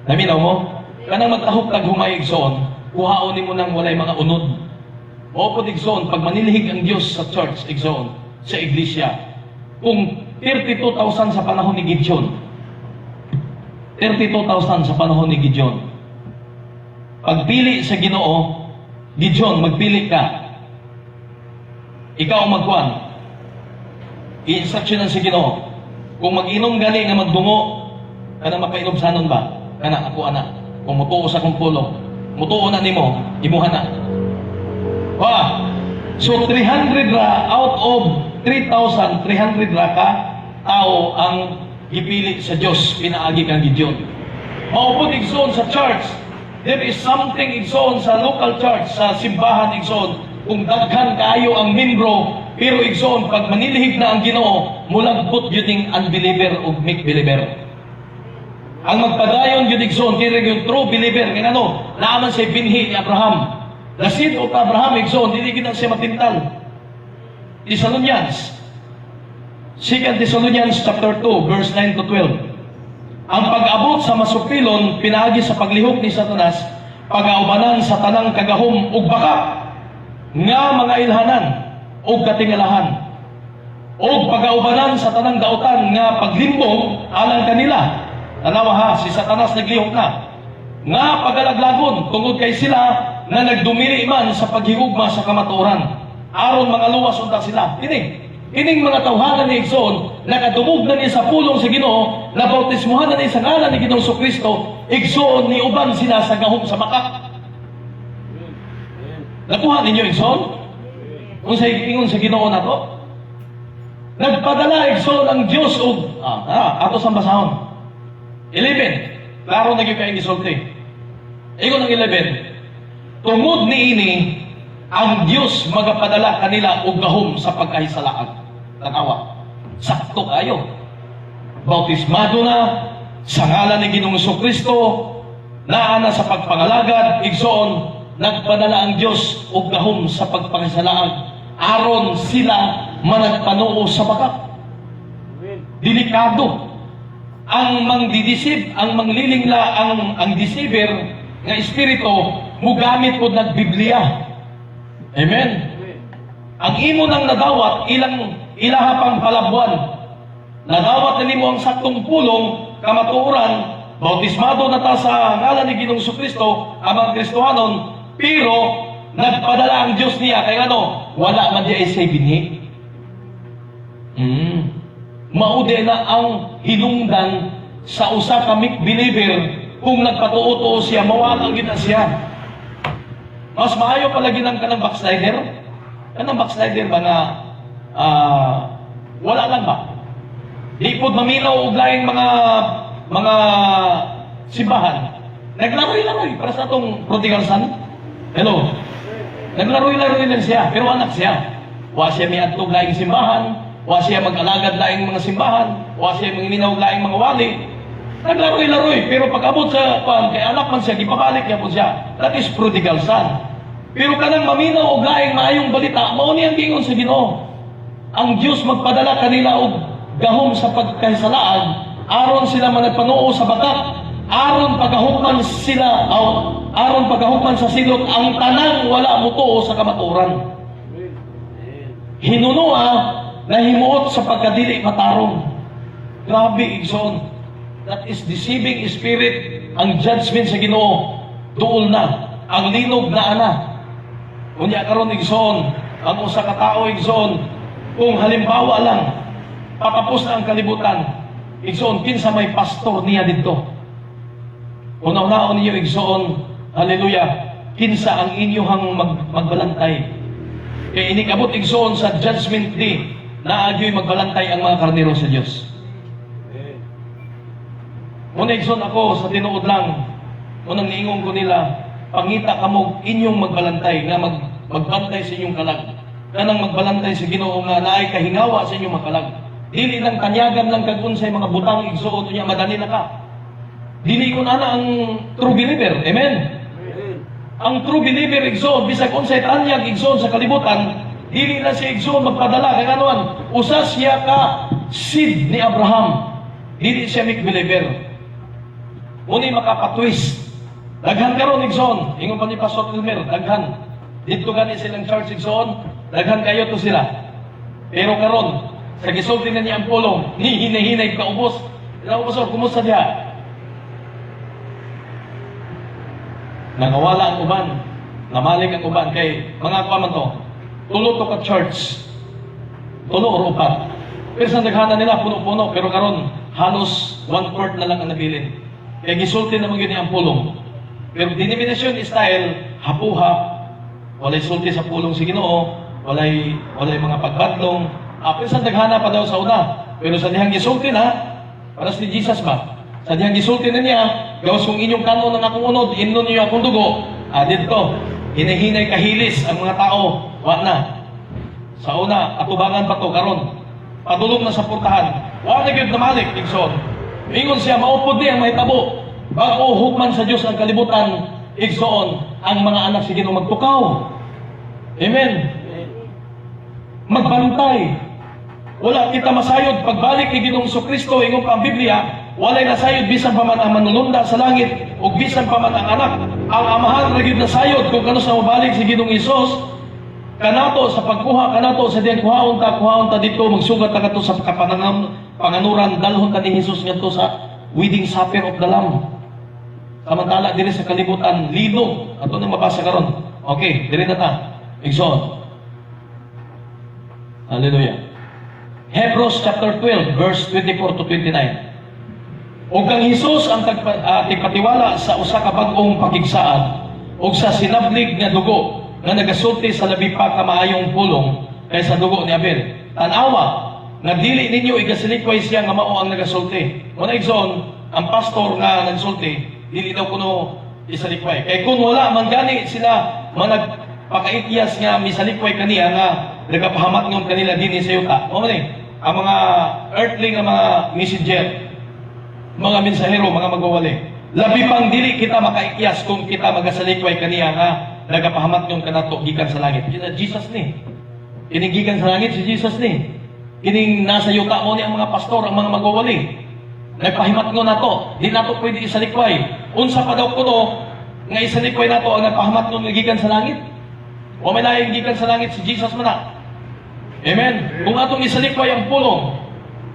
Naminaw mo? Kanang magkahop kag humay igsoon, kuhaon mo nang walay mga unod. Maupod igsoon, pag manilihig ang Diyos sa church, igsoon, sa iglesia, kung 32,000 sa panahon ni Gideon, 32,000 sa panahon ni Gideon, pagpili sa Ginoo, Gideon, magpili ka. Ikaw ang magkuhan. I-instruction ng si Ginoo. Kung mag-inom gali nga magdungo, kanang mapainom sanon ba? Kana ako ana. Kung mutuo sa kong pulong, mutuo na nimo, imuha na. So 300 ra out of 3,300 ra ka tao ang gipili sa Dios pinaagi kang Gideon. Maupod igsoon sa church, there is something igsoon sa local church, sa simbahan igsoon, kung daghan kaayo ang membro, pero igsoon pag manilihig na ang Ginoo, mulagbot yun yung unbeliever o make believer. Ang magpadayon yun igsoon, kaya yung true believer, kaya ano, naaman siya binhi ni Abraham. The seed of Abraham, igsoon, hindi kita siya matintal. Thessalonians, 2 Thessalonians chapter 2, verse 9 to 12. Ang pag-abot sa masupilon, pinaagi sa paglihok ni Satanas, pag-aubanan sa tanang kagahom ug baka, nga mga ilhanan, ug katingalahan, ug pag-aubanan sa tanang dautan, nga paglimbong alang kanila. Tanawa ha, si Satanas naglihok na. Nga pagalaglagon, tungod kay sila, na nagdumiri man sa paghigugma sa kamatuoran. Aron mga luwas unta sila. Ining mga tawhanan ni igsoon, nakadumog na niya sa pulong sa Ginoo, na bautismuhan na niya sa ngalan ni Ginoong Kristo, igsoon ni uban sila sa gahom sa makak. Nakuha ninyo igsoon? Kung sa ingon sa Ginoo na to, nagpadala igsoon ang Diyos og ato sa basahon. 11. Klaro na gyud kay gisulti. Ingon ang 11. Tungod niini ang Diyos magapadala kanila og gahom sa pagkahisalaag. Tanawa. Sakto kayo. Bautismado na sa ngalan ni Ginoong Kristo, naa na sa pagpangalagad, igsoon, nagpadala ang Diyos og gahom sa pagpakahisalaag aron sila managpanuo sa bakat. Delikado ang mangdidisib, ang manglilingla, ang deceiver nga espiritu mugamit pod nagbiblia. Amen. Ang imo nang nadawat ilaha pang palabuan. Nadawat na nimo ang saktong pulong kamatuoran, bautismado na ta sa ngalan ni Ginoong Kristo ang mga Kristohanon, pero nagpadala ang Diyos niya kay ano, wala man di ay say binhi. Maude na ang hinungdan sa usa ka believer kung nagpatuo siya, mawalang gina siya. Mas maayo palagi ng kanang backslider. Kanang backslider ba nga wala lang ba? Di po maminaw og laing mga simbahan. Naglaroy-laroy para sa atong prodigal son. Hello. Naglaroy-laroy lang siya, pero anak siya. Wa siya may adtog laing simbahan, wa siya mag-alagad laing mga simbahan, wa siya mangiminaw laing mga wali. Naglaroy-laroy, pero pag abot sa kay anak man siya, gipabalik niya po siya. That is prodigal son. Pero kanang maminaw og laing maayong balita, mao ni ang gingon sa Ginoo. Ang Diyos magpadala kanila og gahom sa pagkahisalaan, aron sila managpanuo sa batak, aron pagahukman sila, aron pagahukman sa silot, ang tanang wala mutuo sa kamatuoran. Hinunua na himuot sa pagkadili matarong. Grabe, igsoon. That is deceiving spirit. Ang judgment sa Ginoo duol na, ang linog na ana. Unya karon igsoon, ang usa ka tawo igsoon, kung halimbawa lang patapos na ang kalibutan, igsoon kinsa may pastor niya dito. Unaw-unaon niyo igsoon, haleluya, kinsa ang inyong magbalantay. Kaya inikabot igsoon sa judgment day na agyoy magbalantay ang mga karnero sa Dios. Muna igsoon ako sa tinuod lang, unang niingon ko nila, pangita kamog inyong magbalantay nga magbantay sa inyong kalag. Kanang magbalantay sa Ginoo nga naay kahingawa sa inyong makalag. Dili lang kanyagan lang kag unsay mga butang igsuot niya madali na ka. Dili ko na ang true believer. Amen. Ang true believer igsuot bisag unsay tanyag igsuot sa kalibutan, dili na siya igsuot magpadala kay kanuan. Usa siya ka seed ni Abraham. Dili siya make believer. Muni makapatwist. Daghan karon igsoon, ingon pa ni Pastor Elmer, daghan. Dito gani silang church igsoon, daghan kayo to sila. Pero karon, sa gisulti na niya ang pulong, ni hinay-hinay kaubos. Ila Pastor, kumusta diha? Nangawala ang uban, namaling ang uban kay mga kuaman to. Tulo to ka church. Tulo or upat. Pero sa daghana nila puno-puno, pero karon halos 1/4 na lang ang nabilin. Kaya gisulti na mo ang pulong. Pero denomination style, hapuha, walay sulti sa pulong si Ginoo, walay mga pagbatlong. Pero sa daghana pa daw sa una. Pero sa dihang gisulti na, para si Jesus ba? Sa dihang gisulti na niya, gawas kung inyong kanon ng akong unod, inon niyo akong dugo, dito, hinahinay kahilis ang mga tao, wa na. Sa una, atubangan pa to, karon. Padulong na sa purtahan. Wa na gyud namalik, igsoon. Ingon siya, maupod niya ang mahitabo. Bago hukman sa Diyos ang kalibutan, igsoon, ang mga anak si Ginoo magtukaw. Amen. Magbantay. Wala kita masayod. Pagbalik ni Ginoong Kristo, ingon pa ang Biblia, walay nasayod bisan pa man ang manulunda sa langit, o bisan pa man ang anak. Ang amahan ragid nasayod kung kano sa mabalik si Ginoong Hesus, kanato sa pagkuha, kanato sa diyan kuhaon ta dito, magsugat ta kato sa panganuran, dalhon ta ni Hesus ngadto sa wedding supper of the Lamb. Samantala diri sa kalibutan, linog. Ato nang mabasa karon. Okay, diri na ta. Igsoon. Hallelujah. Hebrews chapter 12, verse 24 to 29. O kang Hesus ang tigpatiwala sa usa ka bag-ong pakigsaad, o sa sinablig nga dugo nga nagasulti sa labi pa ka maayong pulong kaysa dugo ni Abel. Tanawa, nga dili ninyo igasilikway siya nga mao ang nagasulti. Muna igsoon, ang pastor nga nagsulti, dili daw kuno isalikway. Kay kung wala man gani sila managpakaityas nga misalikway kaniya nga nagapahamat ngon kanila dinhi sa yuta. Mao ni ang mga earthly nga mga messenger, mga mensahero, mga magwawali. Labi pang dili kita makaikyas kung kita magasalikway kaniya nga nagapahamat ngon kanato gikan sa langit. Kina Jesus ni. Kining gikan sa langit si Jesus ni. Kining nasa yuta mo ni ang mga pastor, ang mga magwawali. Nagpahimat ngo nato, di nato pwede isalikway. Unsa pa daw kuno nga isalikway nato ang nagpahimat ngo gikan sa langit? O may laing gikan sa langit si Jesus man na. Amen. Kung atong isalikway ang pulong,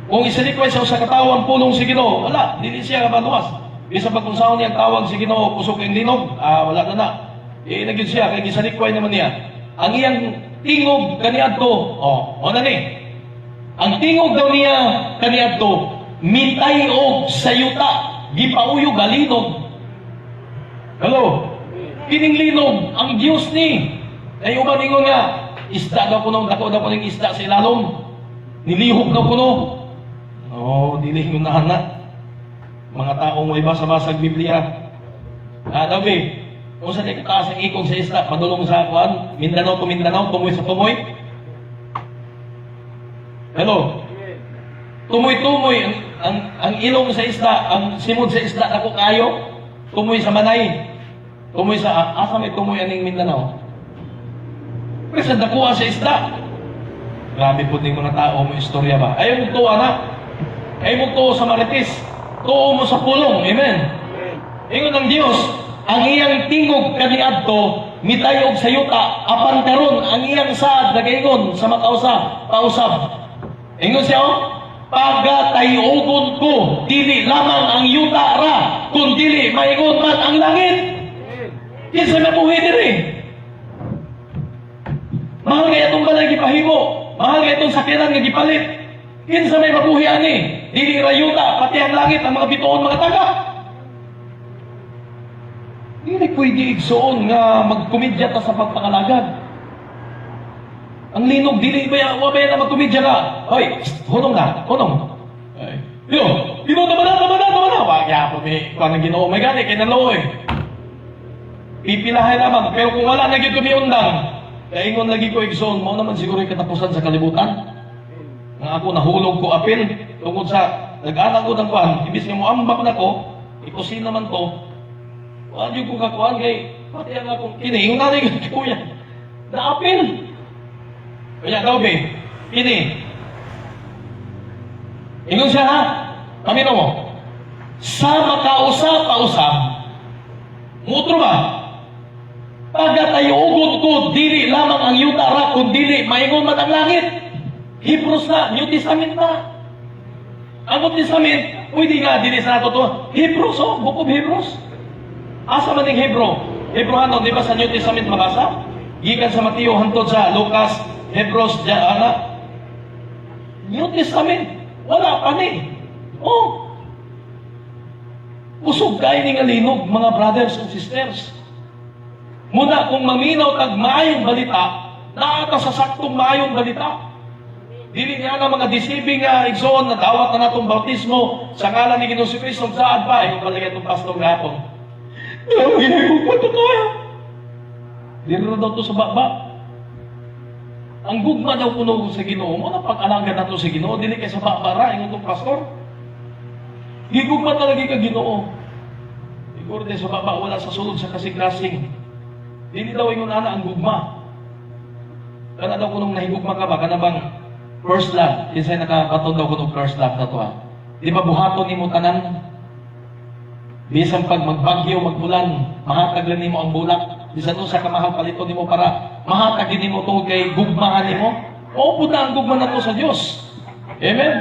Kung isalikway sa usa ka tawo ang pulong si Ginoo, wala, dili siya kabaluwas. Bisa pag kung saan niya tawag si Ginoo kusog ang linog, wala na. Nagyud siya kay gisalikway naman niya. Ang iyang tingog kaniadto, na ni. Ang tingog daw niya kaniadto, mitay og sayuta, gipauyog galinog. Hello. Kining linog ang Dios ni. Ay uban ingon nga, isda daw kuno, dako daw kuno isda sa ilalom. Nilihok daw kuno. Dili ko na mga taong may basa-basag Biblia. Dabi, kung saan ikataas ang ikog sa isda, padulong sa kuan, Mindanao to Mindanao, tumoy sa tumoy. Hello? Tumoy-tumoy, ang ilong sa isda, ang simod sa isda, ako kayo, tumoy sa manay. Tumoy sa, asa may tumoy aning Mindanao? Pero sa dakuha sa isda. Grabe po ng mga tao, may istorya ba? Ayaw mo to, anak. Ayaw mo to sa marites. Tuo mo sa pulong. Amen. Ingon ng Diyos, ang iyang tingog kaniadto, mitay og sayuta, apan karon ang iyang saad nagaingon sa pausab. Ingon siya, pagatayugon ko, dili lamang ang yuta ra, kung dili maingon man ang langit. Kinsa mabuhi diri? Mahal kaya itong balay gipahimo, mahal kaya itong sakiran nga gipalit. Kinsa may mabuhi ani? Dili ra yuta, pati ang langit, ang mga bituon, mga taga. Dili pwede igsuon nga magkomedya ta sa pagpakalagad. Ang linog, dili ba wabay na magkomedya ka? Hoy, hunong na, hunong. Yo, tama na. Wag ya po may kuan Ginoo, may gani kay naloy. Pipilahay lamang, pero kung wala na gyud kami undang, kaingon lagi ko igsoon, mao naman siguro yung katapusan sa kalibutan. Nga ako nahulog ko apil tungod sa nag-anak ko ng kuan, ibis nga mo ambak na ko, ikusin naman to. Wala yung ko kakuan kay pati ang akong kini, yung nanay ko kuya. Na-apil. Kaya daw be, kini. Ingon siya ha? Kamino mo? Sa makausap-usap, mutro ba? Pagatayugon ko, dili lamang ang yuta ra, kung dili, maingon man ang langit. Hebrews na, New Testament na. Ang New Testament, pwede nga, dili sa nato to. Hebrews, Book of Hebrews. Asa man yung Hebrew? Hebrew ano, di ba sa New Testament mabasa? Gikan sa Mateo, hantod sa Lucas, Hebrews, New Testament, wala pa ni. Usog kayo ni nga linog, mga brothers and sisters. Muna, kung maminaw tag maayong balita, naata sa saktong maayong balita. Dili nga na mga deceiving igsoon na dawat na natong bautismo sa ngalan ni Ginoong Kristo saan pa, yung palagay itong pastor gapon. Pero ginagog pa ito kaya. Dito daw ito sa baba. Ang gugma daw kuno sa Ginoo mo, napag-alaga na ito sa Ginoo, dili kay sa babara, yung itong pastor. Gigugma talaga ka Ginoo. Siguro din sa baba, wala sa sulod sa kasing-kasing. Dili daw yung ana ang gugma. Kana daw kunong nahigugma ka ba? Kana bang first love? Kinsay nakabaton daw kunong first love na to ha? Di ba buhaton ni mo tanan? Bisan pag magbagyo, magbulan, mahatag lang nimo ang bulak. Bisan sa kamahal palito nimo para mahatag din nimo tungod kay gugmahan nimo. O puta ang gugma na to sa Dios. Amen.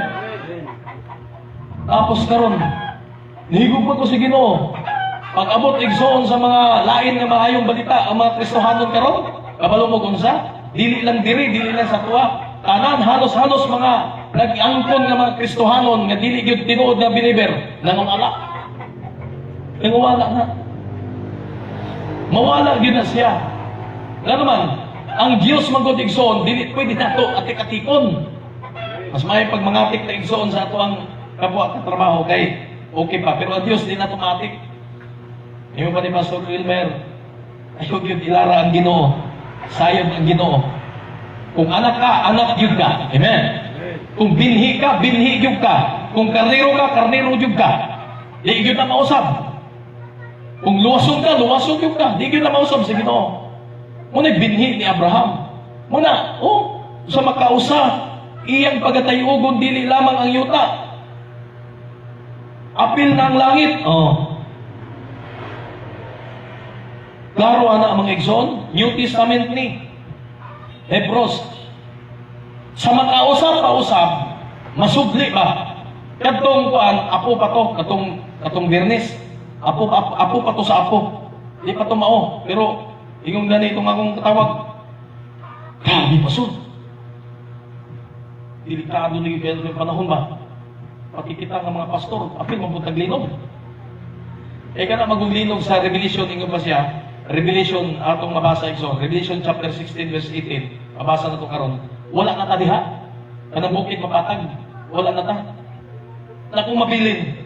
Tapos karon, nihigugma ko si Ginoo. Pag abot igsoon sa mga lain nga maayong balita, ang mga Kristohanon karon, kabalo mo kunsa, dili lang diri, dili lang sa tuwa. Tanan halos-halos mga nag-angkon nga mga Kristohanon nga dili gyud tinuod nga believer, nangungala. Nangungala na. Mawala gyud na siya. Nga naman, ang Dios magod igsoon, dili pwede nato atik-atikon. Mas may pag mangatik na igsoon sa ato ang kapwa ka trabaho kay okay pa, pero ang Dios di nato matik. Yung pa ni Pastor Wilmer, ayog yun ilara ang Ginoo. Sayang ang Ginoo. Kung anak ka, anak yun ka. Amen? Kung binhi ka, binhi yun ka. Kung karnero ka, karnero yun ka. Di yun na mausap. Kung luwasong ka, luwasong yun ka. Di yun na mausap sa Ginoo. Muna binhi ni Abraham. Muna, sa makausa, iyang pagatayugon, dili lamang ang yuta. Apil na ang langit. Klaro ana ang mga igsoon, New Testament ni Hebrews. Sa makausap-usap, Masubli ba? Katong kuan, apo pa to, katong Biyernes. Apo pa to sa apo. Di pa to mao. Pero ingong ganito nga akong katawag. Grabe pasod. Delikado ni yung panahon ba? Pati kita ng mga pastor, apil mabuntag linog. Kana maguglinog sa Revelation, ingon pa siya, Revelation, atong mabasa igsoon, Revelation chapter 16 verse 18, mabasa na ito karon. Wala na ta diha. Kanang bukid mapatag. Wala na ta. Na kung mabilin.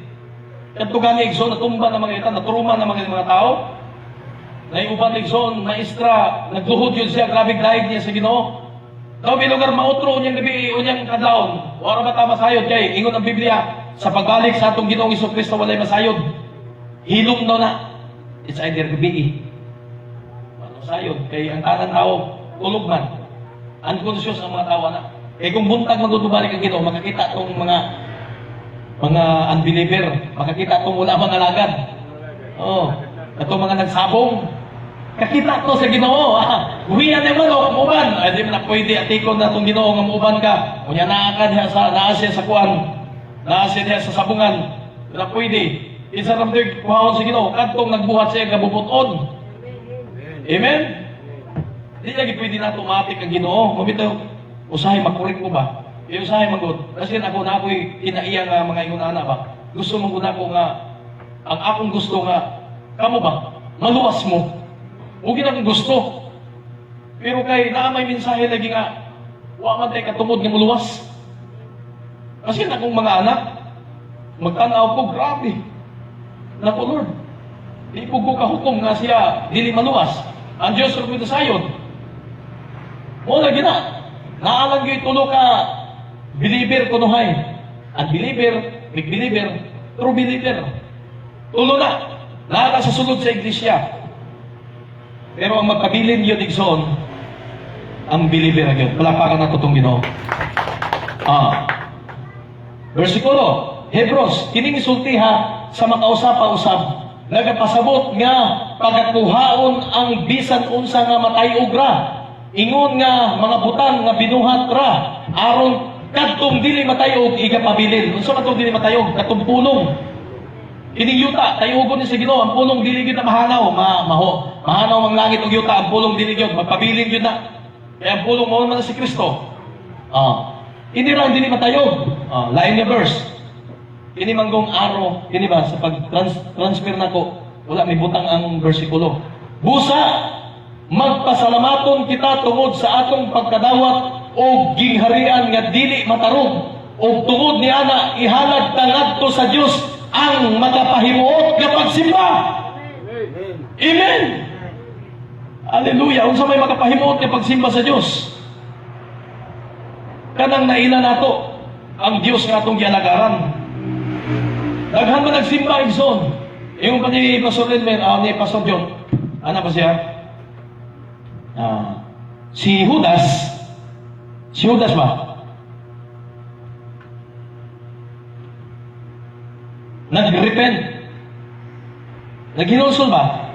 Kadto gani igsoon, natumba na mga ita, naturuma na mga tao. Naiuban igsoon, maestra, nagluhod yun siya, grabe daig niya sa Ginoo. Daw bilugar mautro unyang gabi, unyang kadlawon. Wala ba ta masayod kay ingon ang Biblia, sa pagbalik sa atong Ginoong Hesukristo walay masayod. Hilom daw na. It's either gabi. Masayod kay ang tanang tao tulog man. Unconscious ang mga tao na. Eh kung buntag magtubalik ang Ginoo, makakita tong mga unbeliever, makakita tong wala mang alagad. Oh, atong mga nagsabong. Kakita to sa Ginoo. Uwian naman o uban. Ay di man na pwede atikon na tong Ginoo nga uban ka. Unya naa ka diha sa naasya sa kuan. Naasya diha sa sabungan. Na pwede. Isa ramdig kuhaon sa Ginoo kadtong nagbuhat siya gabubuton. Amen. Di lagi pwede na tumatik ang Ginoo. Mabitaw usahay makurik mo ba? Usahay magod. Kasi ako na ako'y kinaiya nga mga ingon-ana ba. Gusto mo guna ko nga ang akong gusto nga kamo ba? Maluwas mo. Huwag na akong gusto. Pero kay naamay mensahe lagi nga, huwag man tayo katumod ng muluwas. Kasi na akong mga anak, magtanaw ko, grabe. Naku Lord, di po ko kahukom nga siya, dili maluwas. Ang Diyos rin sayod. O lagi na, naalang yung tulo ka, believer kunuhay. Unbeliever, big believer, true believer. Tulo na, lahat sa sulod sa iglesia. Pero ang magkabilin yun, igsoon, ang believer agad. Palapakan na itong Ginoo. Versikulo, Hebrews, kining sultiha sa makausap-usap, nagapasabot nga pagakuhaon ang bisan unsa nga matay ugra. Ingon nga mga butang nga binuhat ra, aron kadtong dili matayog igapabilin. Unsa man tong dili matayog? Katong pulong. Kining yuta, tayugon ni sa Ginoo, ang pulong dili gyud na mahanaw, mahanaw ang langit ug yuta, ang pulong dili gyud magpabilin gyud na. Kaya ang pulong mao man si Kristo. Ini ra dili matayog. Lain nga verse. Kini manggong aro, kini ba sa pag-transfer nako, wala may butang ang bersikulo. Busa magpasalamaton kita tungod sa atong pagkadawat o gingharian nga dili matarong o tungod ni ana ihalad tangadto sa Dios ang makapahimuot nga pagsimba. Amen. Hallelujah. Unsa may makapahimuot nga pagsimba sa Dios? Kanang naila nato ang Dios nga atong gialagaran. Daghan man nagsimba igsoon. Yung pa ni Pastor Lenmen, ni Pastor John. Ano ba siya? Si Judas ba? Nag-repent. Naghinulsol ba?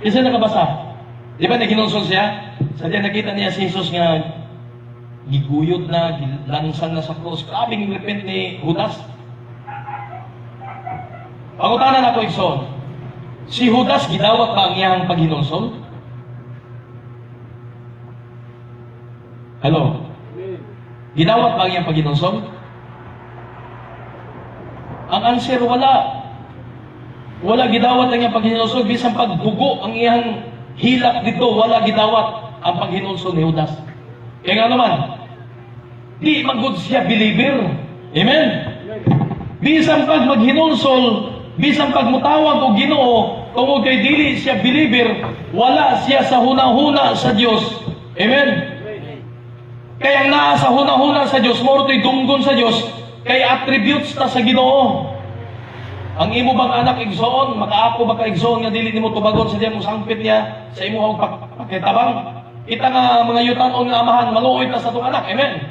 Isa nakabasa. Di ba naghinulsol siya? Sadya nakita niya si Jesus nga giguyod na, gilansang na sa cross. Grabing repent ni Judas. Pangutanan ako igsoon. Si Judas gidawat ba ang iyang paghinulsol? Hello? Gidawat ba ang iyang paghinulsol? Ang answer, wala. Wala gidawat ang iyang paghinulsol. Bisan pagbugo ang iyang hilak dito, wala gidawat ang paghinulsol ni Judas. Kaya nga naman, di magud siya believer. Amen? Bisan pag maghinulsol, bisan pag mutawag o Ginoo, tungod kay dili siya believer, wala siya sa hunahuna sa Dios. Amen? Kaya ang naa sa hunahuna sa Dios, mo to'y dunggon sa Dios, kay attributes ta sa Ginoo. Ang imo bang anak igsoon, makaako ba ka igsoon nga dili nimo tubagon sa diya mo sangpit niya sa imo og pakitabang. Kita nga mga yutan-on nga amahan, maluoy ta sa atong anak. Amen.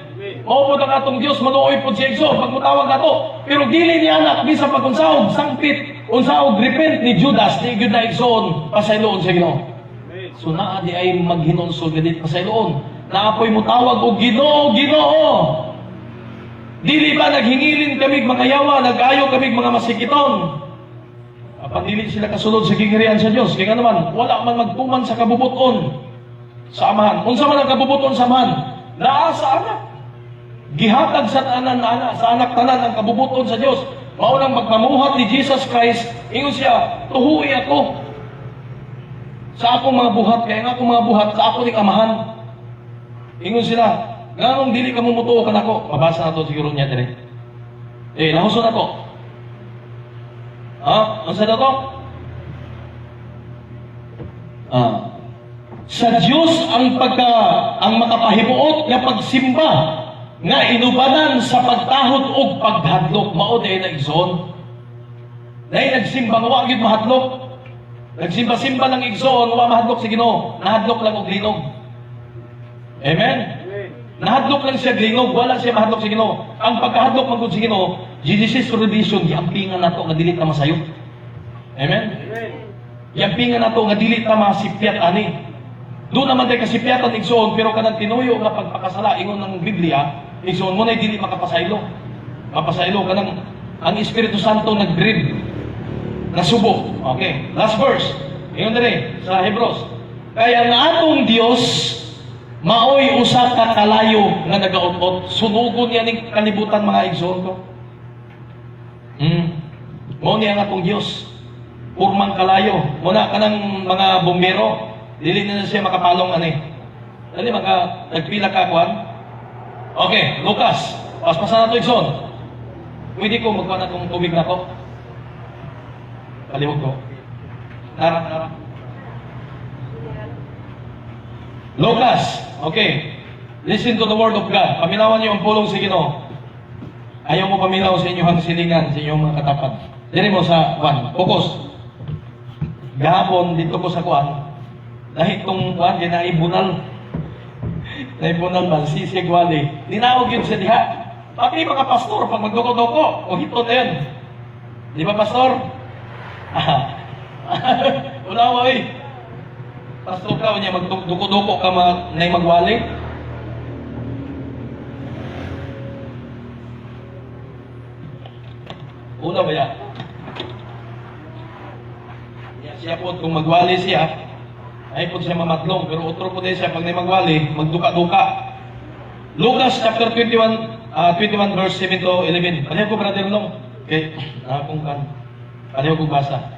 Mao ang atong Dios, maluoy pud siya igsoon pag mutawag nato. Pero dili ni anak bisan pag unsaog sangpit, unsaog repent ni Judas, di gyud na igsoon pasayloon sa Ginoo. So naa di ay maghinulsol gadit pasayloon. Naapoy mutawag og Ginoo, Ginoo. Dili ba naghingilin kamig mga yawa, nag-ayo kamig mga masikiton? Apan dili sila kasulod sa gingharian sa Dios. Kaya naman, wala man magtuman sa kabubuton sa amahan. Unsa man ang kabubuton sa amahan? Naa sa anak. Gihatag sa tanan na anak, sa anak tanan ang kabubuton sa Dios. Mao nang magpamuhat ni Jesus Christ, ingon siya, tuhuy ako sa akong mga buhat, kaya nga akong mga buhat sa ako ni amahan. Ingon sila, ganong dili ka mumutuo ka nako. Mabasa na to siguro niya dire. Nahuson ako. Ano sa to? Sa Dios ang makapahimuot nga pagsimba nga inubanan sa pagtahod og paghadlok. Mao day na igsoon. Dahil nagsimba nga wa gyud mahadlok. Nagsimba-simba lang igsoon, wa mahadlok sa Ginoo. Nahadlok lang og linog. Amen? Nahadlok lang siya linog, wala siya mahadlok sa Ginoo. Ang pagkahadlok man gud sa Ginoo, Genesis tradition giampingan nato nga dili ta masayop. Amen? Giampingan nato nga dili ta masipyat ani. Doon naman tayo kasipyatan igsoon, pero kanang tinuyo nga pagpakasala ingon ng Biblia, igsoon mo na dili makapasaylo. Mapasaylo kanang ang Espiritu Santo nag-breed. Nasubo. Okay. Last verse. Ingon dali sa Hebrews. Kaya nga atong Dios maoy usa ka kalayo nga nagaot-ot. Sunugon yan ng kalibutan mga igsoon ko. Mao niya nga atong Dios. Purmang kalayo. Muna ka ng mga bumbero. Dili na siya makapalong ani. Dali nagpila ka kuan. Okay, Lucas. Paspasan nato igsoon. Pwede ko magkuha na itong tubig na ko. Palihog ko. Nara. Lucas. Okay. Listen to the word of God. Paminawan niyo ang pulong sa Ginoo. Ayaw mo paminaw sa inyong silingan, sa inyong mga katapat. Dili mo sa kuan. Focus. Gahapon dito ko sa kuan. Dahil itong kuan, naibunal. Naibunal man, sisig wali. Ninawag yun sa diha. Pati mga pastor, pag magdoko-doko, o hito na yun. Di ba, pastor? Wala mo eh. Pastor ka, niya magdoko-doko ka na magwali. Una ba yan? Siya po, kung magwali siya, ay po siya mamatlong, pero otro po din siya, pag magwali, magduka-duka. Lucas chapter 21 verse 7 to 11. Pareho ko, brother Long. Okay, kung kan. Pareho ko basa.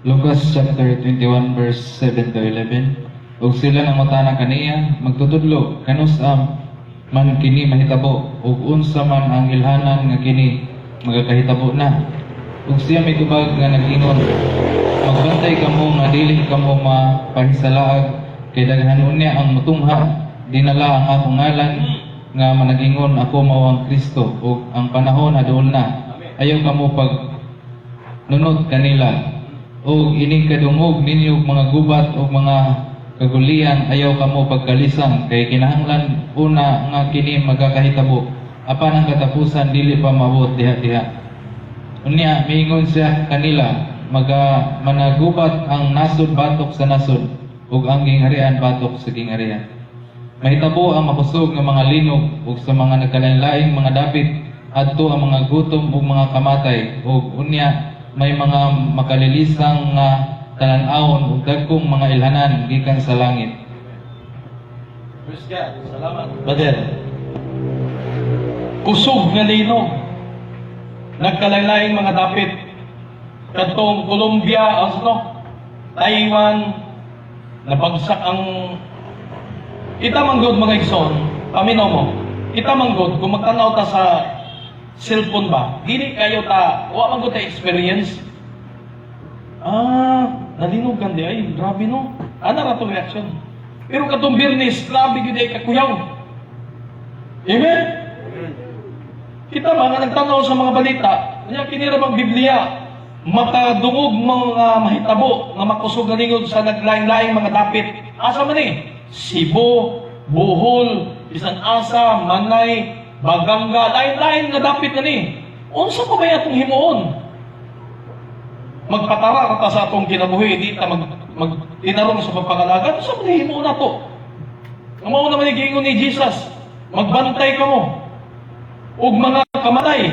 Lucas chapter 21 verse 7 to 11. Ug sila nangutana kaniya, magtutudlo kanus man kini mahitabo, ug unsa man ang ilhanan nga kini magakahitabo na. Ug siya may tubag nga nag-ingon, magbantay kamo nga dili kamo mapahisalaag, kay daghan unya ang mutungha, dinala ang akong ngalan nga managingon ako mao ang Kristo, ug ang panahon adol na. Ayaw kamo pag nunod kanila. O ining kadungog ninyo mga gubat o mga kagulian, ayaw kamo pagkalisang, kay kinahanglan una nga kini magakahitabo, apan ang katapusan dili pa maabot diha-diha. Unya miingon siya kanila, managubat ang nasod batok sa nasod, ug ang gingharian batok sa gingharian. Mahitabo ang makusog nga mga linog, ug sa mga nagkalain-laing mga dapit adto ang mga gutom ug mga kamatay, ug unya may mga makalilisang talan-awon ug dagkong mga ilhanan gikan sa langit. Praise God. Salamat. Brother. Kusog nga linog. Nagkalain-laing mga dapit. Katong Colombia, Taiwan, nabagsak ang kita manggod mga igsoon, paminaw mo. Kita manggod kung magtanaw ta sa cellphone ba? Dili kayo wa man gud ta experience. Nalinog kan di ay, grabe no. Ana ra tong reaction. Pero katong Birnis, grabe gid ay kakuyaw. Amen. Kita ba nga nagtanaw sa mga balita, nya kinira bang Biblia, makadungog mga mahitabo nga makusog nga lingod sa naglaing-laing mga dapit. Asa man Cebu, Bohol, bisan asa, Manay, Baganga, lain-lain na dapit na ni. Unsa pa ba atong himuon? Magpatara ta sa atong kinabuhi, di ta magtinarong sa pagpangalaga. Unsa pa himuon nato? Ang mao naman giingon ni Jesus, magbantay kamo ug mga kamatay.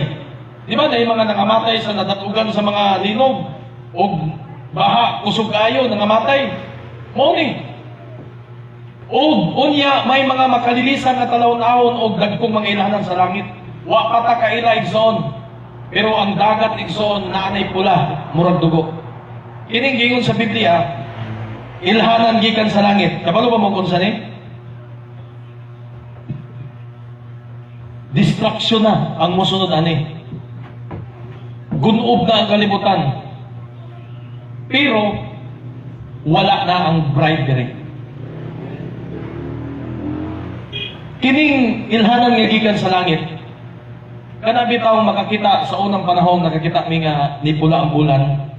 Di ba na mga nangamatay sa nadatugan sa mga linog ug baha, kusog kayo nangamatay. Mao ni. Og unya may mga makalilisan nga talawon-awon og dagkong mga ilahanan sa langit. Wa pa ta kaila igsoon. Pero ang dagat igsoon naanay pula, murag dugo. Kining gingon sa Biblia, ilhanan gikan sa langit. Kabalo ba mo kunsa ni? Distraction na ang mosunod ani. Gunob na ang kalibutan. Pero wala na ang bride diri. Kining ilhanan nga gikan sa langit. Kana bitaw makakita sa unang panahon nakakita mi nga nipula ang bulan.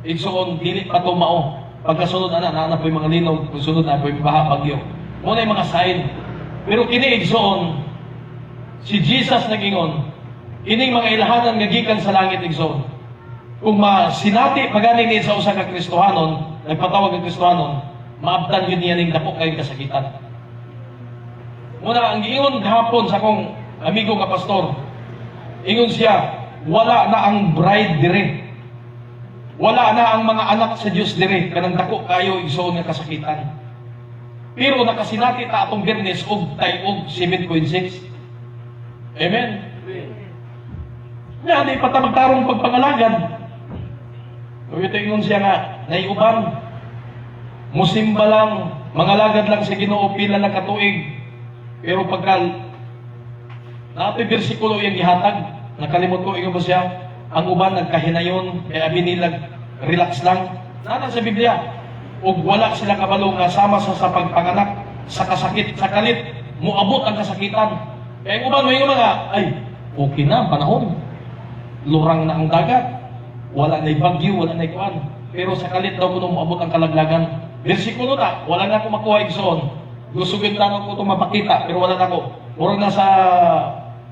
Igsoon dili pa to mao. Pagkasunod ana po'y mga linog, pagsunod na po'y baha bagyo. Mo na mga sign. Pero kini igsoon si Jesus nagingon, kining mga ilhanan nga gikan sa langit igsoon. Kung sinati pagani ni sa usa ka Kristohanon, nagpatawag ang Kristohanon, maabtan yun niya ning dako kayong kasakitan. Muna, ang giingon gahapon sa akong amigo ka pastor, ingon siya, wala na ang bride dire. Wala na ang mga anak sa Diyos dire, kanang dako kayo igsoon nga kasakitan. Pero nakasinati ta atong Biyernes og tayog 7.6. Amen? Nga, di pa ta magtarong pagpangalagad. Ito ingon siya nga, naiuban, musimba lang, mangalagad lang sa Ginoo pila na katuig. Pero pagka nato'y bersikulo yung gihatag, nakalimot ko, ingon ba siya, ang uban nagkahinayon, kaya binilag, relax lang. Nana sa Biblia, ug wala sila kabalo nga sama sa pagpanganak, sa kasakit, sa kalit, muabot ang kasakitan. Kaya ang uban, may mga, ay, okay na, panahon. Lurang na ang dagat. Wala na'y bagyo, wala na'y kuan. Pero sa kalit daw ko nung muabot ang kalaglagan. Bersikulo na, wala na ako makuha igsoon. Gusugin lang ako itong mapakita, pero wala na ako. Murag na sa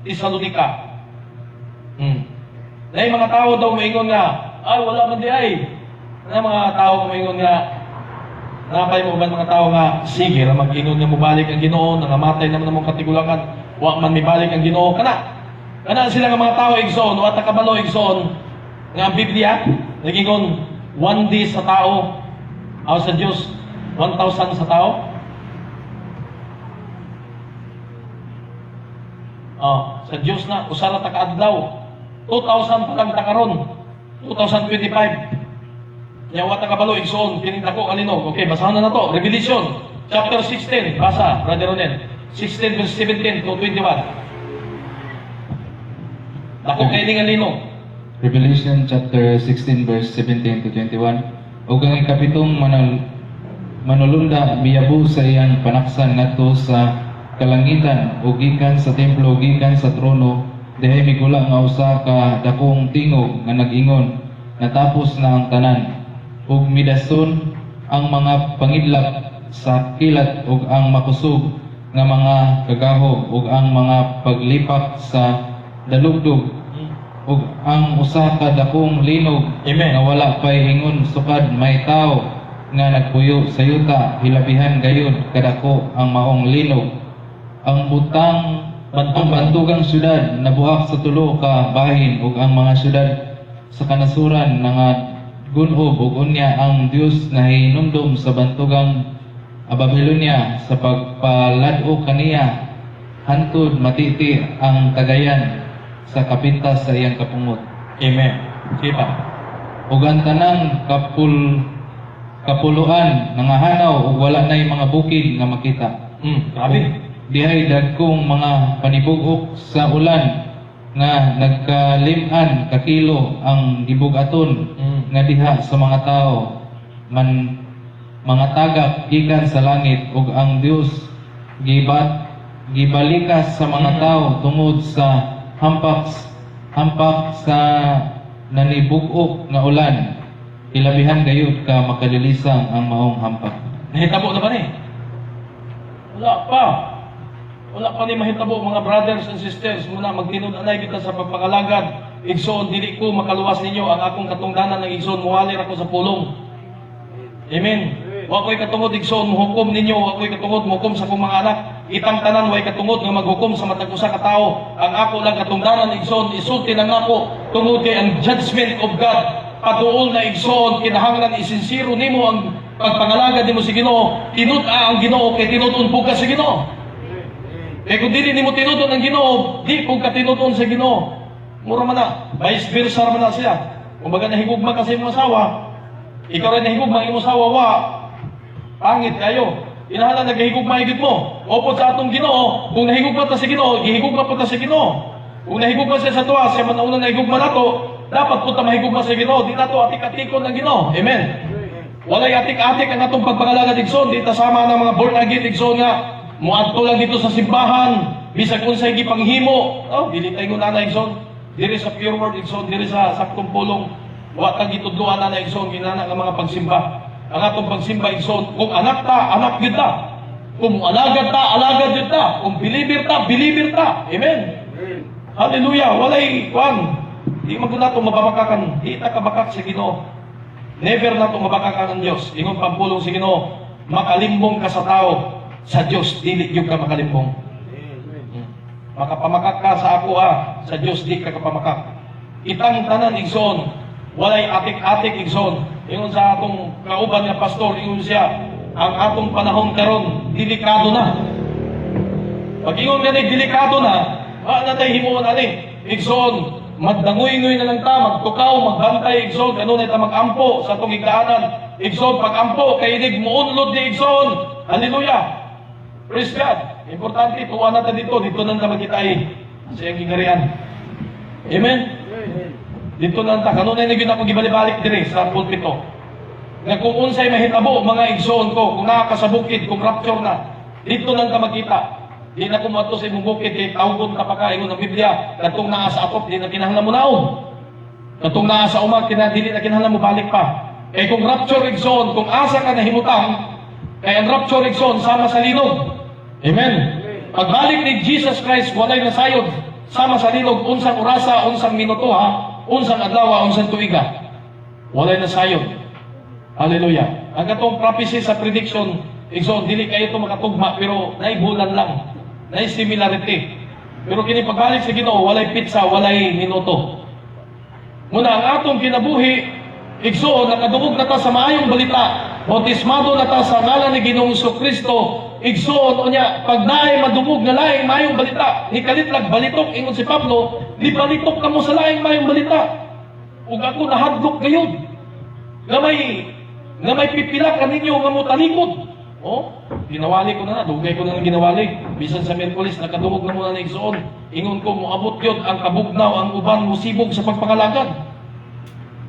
Thessalonica. Dahil mga tao daw maingon nga, ay, wala man di ay. Na mga tao maingon nga, napay mo ba mga tao nga, sige, mag-ingon nga mubalik ang Ginoo, nangamatay naman namang katigulangan, wa man mibalik ang Ginoo, kana. Kana sila nga mga tao igsoon, o atakabalo igsoon, nga ang Biblia, nagingon, 1 day sa tao, o sa Diyos, 1,000 sa tao. Sa Diyos na, usara ta kaadlaw, 2,000 pa lang takaron, 2025. Yawa ta kabalo igsoon, pinindako kalinog. Okay, basahan na to. Revelation chapter 16, basa, Brother Ronel. 16 verse 17 to 21. Dako kay ning linog. Revelation chapter 16 verse 17 to 21. Ug ang ikapitong manulunda miyabu sa iyang panaksan ngadto sa kalangitan ug gikan sa templo gikan sa trono dihay migula nga usa ka dakong tingog nga nag-ingon natapos na ang tanan ug midason ang mga pangidlak sa kilat ug ang makusog nga mga kagaho ug ang mga paglipak sa dalugdog ug ang usa ka dakong linog Amen. nga wala pay hingon sukad may tao nga nagpuyo sa yuta hilabihan gayud kadako ang maong linog ang bantugang syudad nabuhak sa tulo ka bahin ug ang mga syudad sa kanasuran nga gunob ug unya ang Dios nga hinumdum sa bantugang Babylonia sa pagpalad-o kaniya hantud matiti ang tagayan sa kapintas sa iyang kapungot. Amen. Kita. Ug ang tanang kapuluan nangahanaw ug wala nay mga bukid nga makita. Grabe. Dihay dagkong mga panibugok sa ulan nga nagkalim-an kakilo ang gibugaton nga diha sa mga tao mga tagak gikan sa langit ug ang Dios gibalikas sa mga tao tungod sa hampak sa nanibugok nga ulan ilabihan gayud ka makalilisang ang maong hampak. Nahitabo na ba ni? Wala pa ni mahitabo mga brothers and sisters muna magtinud-anay kita sa pagpangalagad igsoon, dili ko makaluwas ninyo ang akong katungdanan ng igsoon, muwalir ako sa pulong. Amen. Wa ko'y katungod igsoon, muhukom ninyo, wa ko'y katungod muhukom sa akong mga anak. Itang tanan way katungod nga maghukom sa matag usa ka tawo. Ang ako lang katungdanan igsoon, isulti lang ako tungod kay ang judgment of God patuol na igsoon, kinahanglan isinsiro nimo ang pagpangalagad nimo sa Ginoo. Tinud-a ang Ginoo kay tinud-on pug ka sa Ginoo. Kay kung dili nimo tinud-on ang Ginoo, di pug ka tinud-on sa Ginoo. Mura man na, vice versa man na siya. Kung baga nahigugma ka sa imong asawa, ikaw rin nahigugma ang imong asawa, wa, pangit kayo. Inahalan naghihigugma higit mo. Opod sa atong Ginoo, kung nahigugma ta sa Ginoo, gihigugma po ta sa Ginoo. Kung nahigugma siya sa tuwa, siya man ang unang nahigugma nato, dapat po ta mahigugma sa Ginoo. Di nato atik-atikon ng Ginoo. Amen. Walay atik-atik ang atong pagpangalagad igsoon. Di ta sama ng mga born again igsoon nga muadto lang dito sa simbahan, bisag unsay gipanghimo. Oh, dili tayo na igsoon. Diri sa pure word igsoon, diri sa saktong pulong, wa ta gitudloan na igsoon ginana nga mga pagsimba. Ang atong pagsimba igsoon, kung anak ta, anak gyud ta. Kung alagad ta, alagad gyud ta. Kung believer ta, believer ta. Amen. Hallelujah. Walay kwan. Di man gud nato mababakakan, di ta kabakak sa Ginoo. Never nato mabakakan ang Dios. Ingon pampulong sa Ginoo, makalimbong ka sa tao, sa Dios dili gyud ka makalimbong. Makapamakak ka sa ako sa Dios di ka kapamakak. Itang tanan igsoon, walay atik-atik igsoon. Ingon sa atong kauban nga pastor, ingon siya, ang atong panahon karon delikado na. Pag ingon nga delikado na, natay himuon ani igsoon, magdangoy-ngoy na lang ta, magtukaw, magbantay igsoon, kanunay ta magampo sa atong igdaanan. Igsoon, pag-ampo kay inig muunlod ni igsoon. Hallelujah. Praise God. Importante, tuwa natin dito na naman kita sa iyang gingarian. Amen? Dito na naman, kanunay na yun ako gibalibalik dire sa pulpito. Nga kung unsay mahitabo, mga igsoon ko, kung nakakasabukid, kung rapture na, dito na naman makita. Di na kumato sa imong bukid, kay tawgon ka pa ka, ingon ng Biblia, katong naa sa akop, di na kinahanglan mo naon. Katong naa sa umag, dili na kinahanglan mo balik pa. Eh kung rapture igsoon, kung asa ka na himutang, kay ang rapture igsoon, sama sa linog. Amen. Pagbalik ni Jesus Christ, walay nasayod, sama sa linog, unsang orasa, unsang minuto unsang adlaw, unsang tuiga. Walay nasayod. Hallelujah. Ang katong prophecy sa prediction, igsoon, dili kayo ito makatugma, pero naibulan lang. Nai similarity. Pero kini pagbalik sa Ginoo, walay pizza, walay minuto. Muna ang atong kinabuhi, igsoon, nakadungog na ta sa maayong balita, bautismado na ta sa ngalan ni Ginoong Kristo, igsoon unya, pag naay madumog na laing maayong balita, ni kalitlag balitok, ingon si Pablo, ni balitok kamo sa laing maayong balita. Ug ako nahadlok gayon. Nga may pipila ka ninyo nga mo talikod. Oh, ginawali ko na, dugay ko na ng ginawali. Bisan sa Miyerkules, nakadungog na muna na igsoon. Ingon ko, muabot yun ang kabugnaw, ang uban musibog sa pagpangalagad.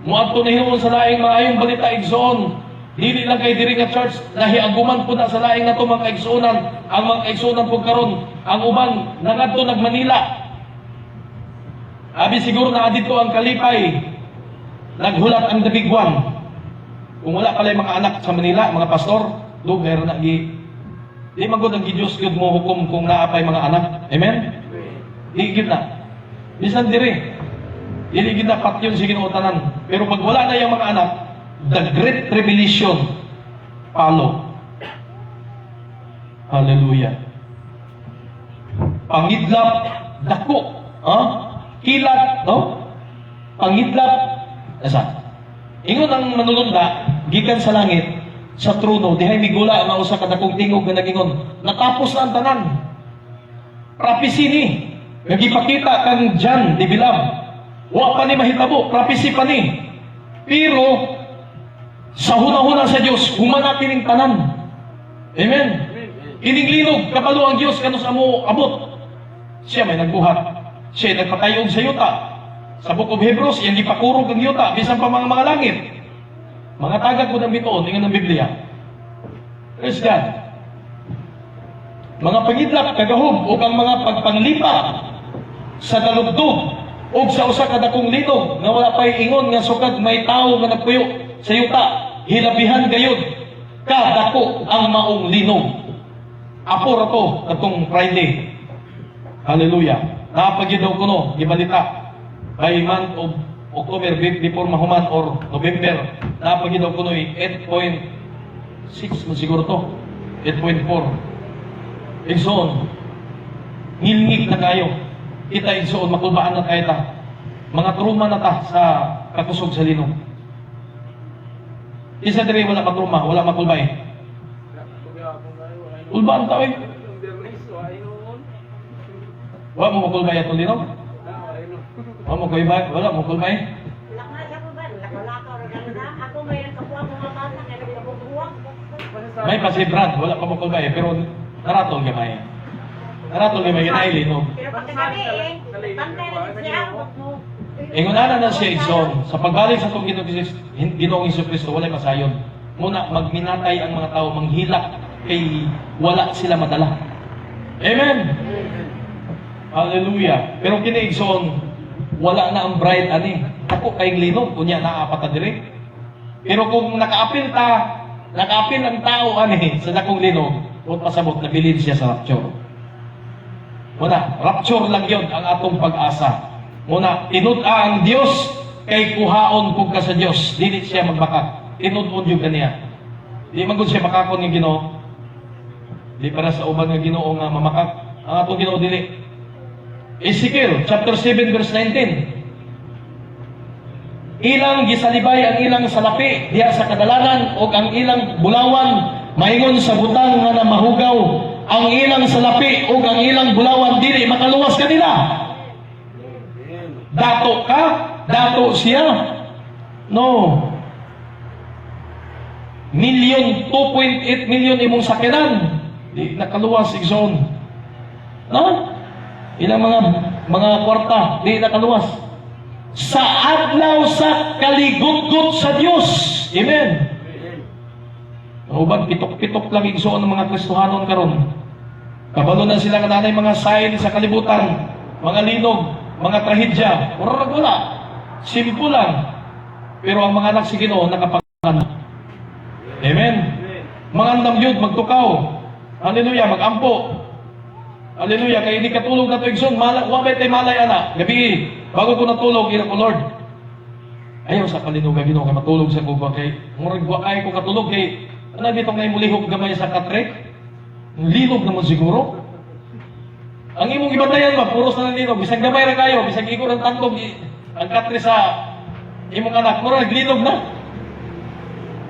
Muadto na hinuon sa laing maayong balita igsoon. Dili lang kay diri nga church, nahiaguman po na sa laing nato mga igsunan. Ang mga igsunan po karon, ang uban nangadto nagmanila. Abi siguro na dito ang kalipay. Naghulat ang dabigwan. Kung wala pala mga anak sa Manila, mga pastor, do meron na di magud ang Diyos gud mo hukom kung naapay mga anak. Amen. Di gid na. Bisan diri. Dili gid na patyon sa Ginoo tanan. Pero pag wala na yung mga anak, the great tribulation follow. Hallelujah. Pangidlap dako, kilat, no? Pangidlap asa. Ingon ang manununda gikan sa langit sa trono dihay migula nga usa ka dakong tingog nga nagingon, natapos na ang tanan. Prophecy ni nagipakita kang John the Beloved. Wa pa ni mahitabo, prophecy pa ni. Pero sa hunahuna sa Dios, humana kining tanan. Amen. Ining linog kabalo ang Dios kanus amo abot. Siya may nagbuhat. Siya nagpatayog sa yuta. Sa Book of Hebrews, iyang gipakurog ang yuta bisan pa mga langit. Mga tagad ko ng bituon tingnan ng Biblia. Praise God. Mga pangidlap kagahog ug ang mga pagpanglipa sa dalugdog ug sa usa ka dakong linog nga wala pay ingon nga sukad may tawo nga nagpuyo sa yuta, hilabihan gayud kadako ang maong linog. Apo ra to katong Friday. Hallelujah. Naapagid daw kuno gibalita. by month of October before mahuman or November na paginaw ko 8.6 mo siguro to 8.4 igsoon ngilngig na kayo kita igsoon makulbaan na tayo ta mga truma na ta sa kakusog sa linog isa diri wala matruma wala makulbay ulbaan ta oy wala mo makulbay atong linog wala mo kulbay wala mo kulbay may pasibrad, wala pa makulbay, pero naratol gamay. Naratol gamay, ginaili, no? Ingunana na siya, Igsoon, sa pagbalik sa itong Ginoong Jesucristo, wala masayon. Muna, magminatay ang mga tao, manghilak, kay wala sila madala. Amen? Hallelujah. Pero kini Igsoon, wala na ang bride, ani. Ako kayong linog, kunya naapat na dire. Pero kung nakaapil ang tao ani sa dakong linog, o pasabot na bilin siya sa rapture. Muna, rapture lang yun ang atong pag-asa. Muna, tinud-a ang Dios kay kuhaon kung ka sa Dios. Dili siya magbaka. Tinud-on yung kaniya. Di magod siya makakon ng Ginoo. Di para sa uban ng Ginoo nga mamakak. Ang atong Ginoo dili. Ezekiel chapter 7 verse 19. Ilang gisalibay ang ilang salapi diha sa kadalanan o ang ilang bulawan maingon sa butang nga namahugaw ang ilang salapi o ang ilang bulawan dili makaluwas kanila. Dato ka? Dato siya? No. 2.8 million imong sakiran di nakaluwas igsoon. No? Ilang mga kwarta di nakaluwas. Sa adlaw sa kaligutgut sa Dios. Amen. Uban pitok-pitok lang igsoon ng mga Kristohanon karon. Kabalo na sila kananay mga sign sa kalibutan, mga linog, mga trahedya, wala. Simple lang. Pero ang mga anak si Ginoo nakapangan. Amen. Mga andam yun, magtukaw. Hallelujah, magampo. Hallelujah, kaya hindi katulog na ito igsoon. Wabay tayo malay anak. Gabi, bago ko natulog, ina ko Lord. Ayaw sa kalinugan Ginoo kay matulog sa kuba kay murag ay ko katulog kay ana dito ngay mulihok gamay sa katre. Linog naman siguro. Ang imong ibantayan ba puros na linog, bisag gamay ra kayo, bisag igor ang tandog ang katre sa imong anak, murag linog na.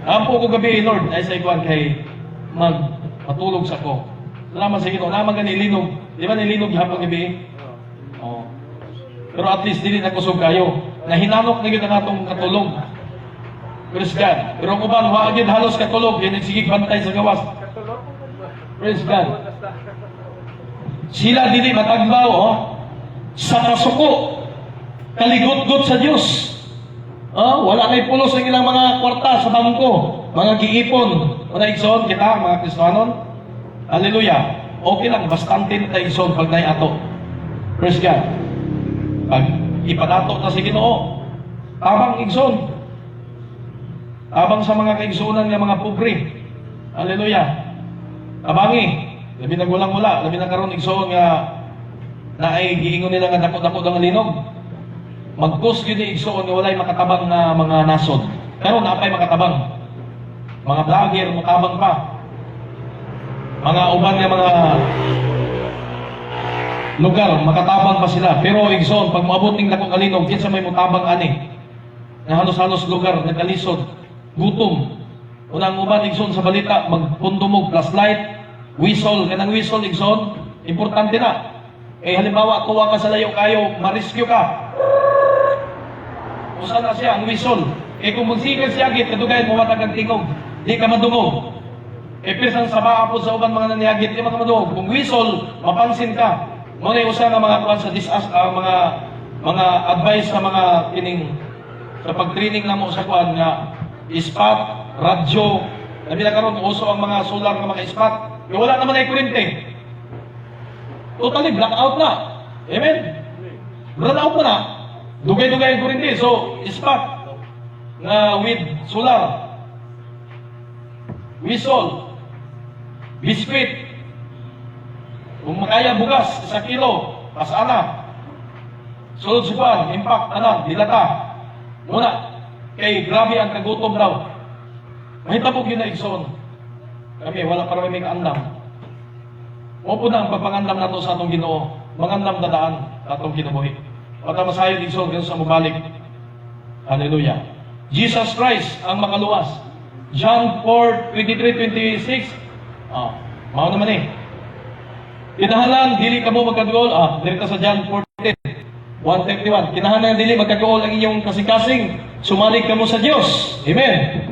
Ampo ko gabi Lord, ay sa ikuan kay matulog sa ko. Salamat sa Ginoo, naman gani linog. Di ba nilinog hapon gabi? Oh. Pero at least dili na kusog kayo. Nahinanok na gyud ang atong katulog. Praise God. Pero kung ba, wa gyud halos katulog, yan nagsigig bantay sa gawas. Praise God. Sila dili matagbaw, sa kasuko, kaligot-got sa Dios. Wala kay pulos ang ilang mga kwarta sa bangko, mga giipon. Wala igsoon kita, mga Kristohanon. Hallelujah. Okay lang, bastante na tayo igsoon pag nai ato. Praise God. Pag ipadato na si Ginoo, tabang igsoon. Tabang sa mga kaigsuunan ng mga pobre. Hallelujah. Tabangi. Labi na gulang-wala. Labi na karon igsoon nga na ay giingon nila nga dako-dako ang linog. Magkus gyud ni igsoon nga walay makatabang na mga nasod. Karon napay makatabang. Mga vlogger mutabang pa. Mga uban nga mga lugar makatabang pa sila. Pero igsoon pag moabot ning dako ka linog, kinsa may mutabang ani. Na halos-halos lugar nagkalisod, gutom. Unang uban igsoon sa balita magpundumog flashlight, whistle, kanang whistle igsoon, importante na. Halimbawa tuwa ka sa layo kayo, ma-rescue ka. Usa na siya ang whistle. Kung magsigal siya git kadugayan mo matag ang tingog, di ka madungog. Pisang sabaa po sa uban mga naniyagit, di makamadungog. Kung whistle, mapansin ka. Muna usa nga mga kuan sa mga advice sa mga kining sa pag-training na mo sa kuan nga spot, radyo, labi na karon uso ang mga solar nga mga spot. Kaya wala naman ay kurente. Totally blackout na. Amen. Blackout na. Dugay-dugay ang kurente. So, spot nga with solar, whistle, biskwit, kung makaya bugas, 1 kilo, pasana. Sulod sukuan, impact, dilata. Muna, kay grabe ang kagutom daw. Mahitabog yun na igsoon. Kami, wala para may kaandam. Opo na ang pagpangandam nato sa atong Ginoo. Mangandam na daan sa atong kinabuhi. Patamasayon igsoon ganun sa mubalik. Hallelujah. Jesus Christ ang makaluwas. John 4:23-26. Mao naman eh. Kinahanglan dili kamo magkaduol. Dito sa John 4:131. Kinahanglan dili magkaduol ang inyong kasing-kasing. Sumalig kamo sa Dios. Amen.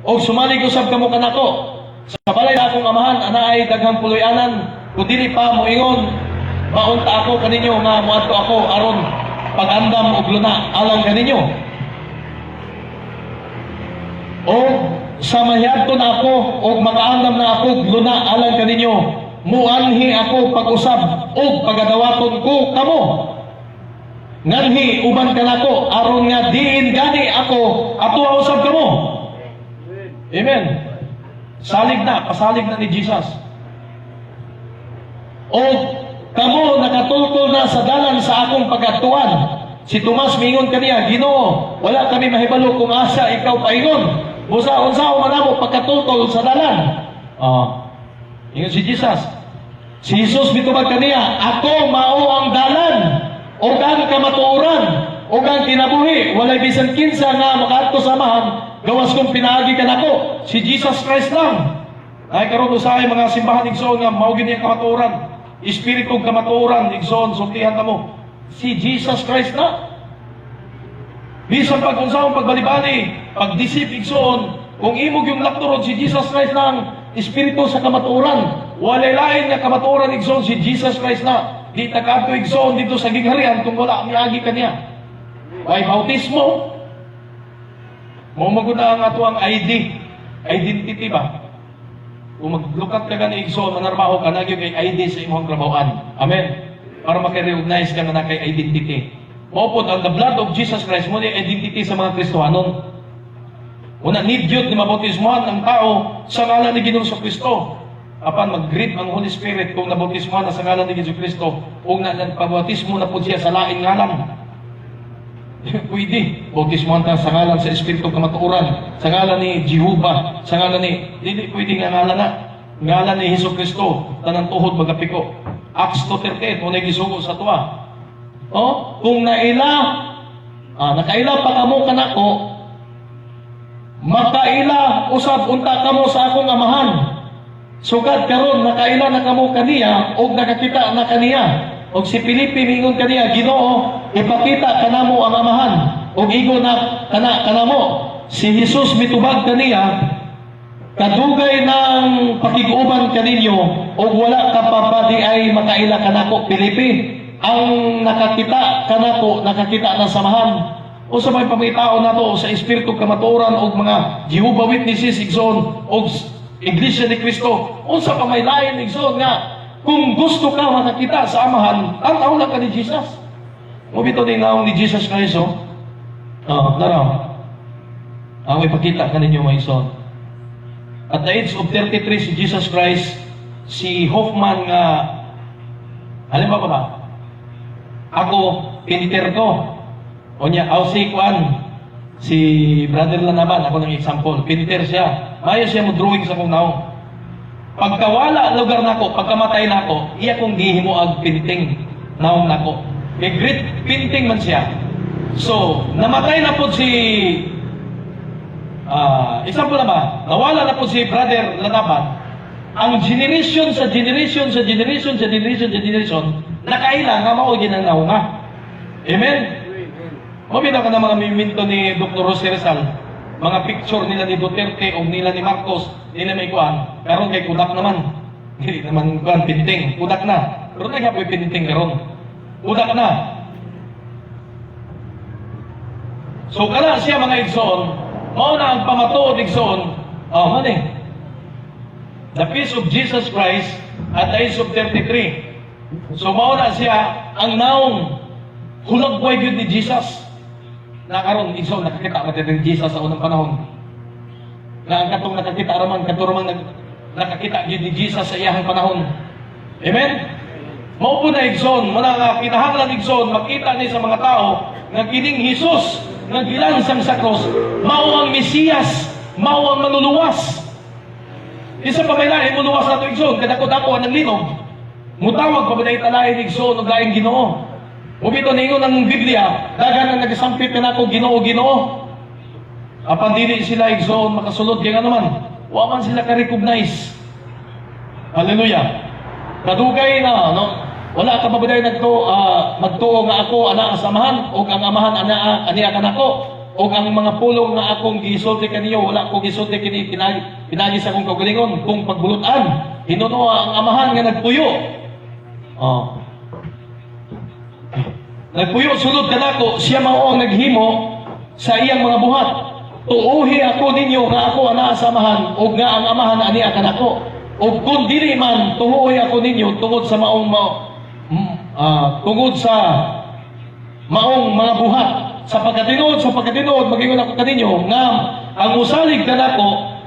O sumalig usab kamo kanako. Sa balay na akong amahan, ana ay daghang puloy-anan. Kung dili pa moingon, maunta ako kaninyo nga moadto ako aron pag-andam og luna alang kaninyo. O sa mahiyadton ako og makaandam na ako og luna alang kaninyo, muanhi ako pag-usab og pagadawaton ko kamo. Nganhi uban kanako aron nga diin gani ako ato usab kamo. Amen. Salig na, pasalig na ni Jesus. O kamo nakatultol na sa dalan sa akong pagatuan. Si Tomas mingon kaniya, Ginoo, wala kami mahibalo kung asa ikaw paingon. Unsa manamo pagkatultol sa dalan. Ingon si Jesus. Si Jesus mitubag kaniya, ako mao ang dalan, o ang kamatuoran, o ang kinabuhi. Walay bisan kinsa nga makaadto sa amahan, gawas kong pinaagi ka nako. Si Jesus Christ lang. Ay karon usahay mga simbahan igsoon nga mao gini ang kamatuoran. Espiritu kamatuoran igsoon sultihan kamo. Si Jesus Christ na. Bisan pag unsahon pagbalibali, pag-disip igsoon, kung imog yung lakturod si Jesus Christ lang, espiritu sa kamatuoran. Walay lain nga kamatuoran igsoon si Jesus Christ na. Di takadto igsoon dito sa gigharian kung wala miagi kaniya. Ay bautismo. Mao maguna ang ato ang identity ba? Kung maglukat ka gani igsoon, manarbaho ka na kay ID sa imong trabahoan. Amen. Para maka-recognize ka na kay identity. Mao pod ang the blood of Jesus Christ mo ni identity sa mga Kristohanon. Una need yun ni mabautismohan ang tao sa ngalan ni Ginoong Kristo. Apan mag-greet ang Holy Spirit kung nabautismohan na sa ngalan ni Ginoong Kristo o nagpabautismo na po siya sa laing ngalan. Pwede. Bautismohan ka sa ngalan sa Espiritu kamatuoran, sa ngalan ni Jehovah, sa ngalan ni... Hindi pwede nga ngalan na. Ngalan ni Hesus Kristo, tanang tuhod magapiko. Acts 2:38, muna gisugo sa tuwa. Kung nakaila pa kamo kanako, makaila usab unta kamo sa akong amahan. Sugad karon nakaila na kamo kaniya og nakakita na kaniya. Og si Filipe mingon kaniya, Ginoo, ipakita kanamo ang amahan. Og igo na kanamo. Si Jesus mitubag kaniya, kadugay ng pakiguban kaninyo og wala ka pa di ay makaila kanako Filipe. Ang nakakita kanako, nakakita na samahan. O sa may pamitaon nato sa Espiritu kamatuoran og mga Jehovah Witnesses igsoon og Iglesia ni Cristo. Unsa pa may lain igsoon nga kung gusto ka makakita sa amahan, ang taon lang ka ni Jesus. O bito din naong ni Jesus Christ, naraw. Ang ipakita ka ninyo mga igsoon. At the age of 33 si Jesus Christ, si Hoffman nga, halimbawa ba? Ako, piniter ko. O niya, si Kwan, si Brother Lanaban, ako ng example, piniter siya. Mayo siya mo drawing sa kong naong. Pagkawala lugar nako, pagkamatay nako, iya kong gihimo ag pinting naong nako. Kay great pinting man siya. So, namatay na po si example na ba? Nawala na po si Brother Lanaban. Ang generation sa generation, nakaila nga mao ginanaw nga. Amen? Mabina ka na mga miminto ni Dr. Jose Rizal, mga picture nila ni Duterte o nila ni Marcos, nila may kuhan, karon kay kudak naman. Hindi naman kuhan, pinting, kudak na. Pero nagyapoy pinting karon. Kudak na. So kana siya mga igsoon, mao na ang pamatuod igsoon, mani. The peace of Jesus Christ at the age of 33. So mao na siya ang naong hulagway gyud ni Jesus. Na karon igsoon nakakita ka ni Jesus sa unang panahon. Na ang katong nakakita raman nakakita gyud ni Jesus sa iyang panahon. Amen. Mao po na igsoon, muna nga kinahanglan igsoon, makita ni sa mga tao nga kining Hesus nga gilansang sa cross, mao ang Mesiyas, mao ang manluluwas. Isa pa may lain muluwas na ito igsoon, kadako-dako ang linog. Mutawag pa ba na italain igsoon o laing Ginoo? Ubito ningon ng Biblia, dagan ang nagasampit na ako Ginoo, Ginoo. Apan dili sila igsoon makasulod kaya nga naman, wa man sila ka-recognize. Hallelujah. Kadugay na, no? Wala ka mabuday magtuo nga ako ana ang samahan o ang amahan ana aniya kanako o ang mga pulong nga akong gisulti kaniyo wala ko gisulti kini pinagi sa akong kaugalingon kung pagbulutan hinuno ang amahan nga nagpuyo. Oh. Nagpuyo sulod kanako siya mao ang naghimo sa iyang mga buhat. Tuuhi ako ninyo nga ako ana samahan ug nga ang amahan ani kanako. Ug kun dili man tuuhi ako ninyo tungod sa tungod sa maong mga buhat sa pagkatinuod magingon ako kaninyo nga ang usalig kanako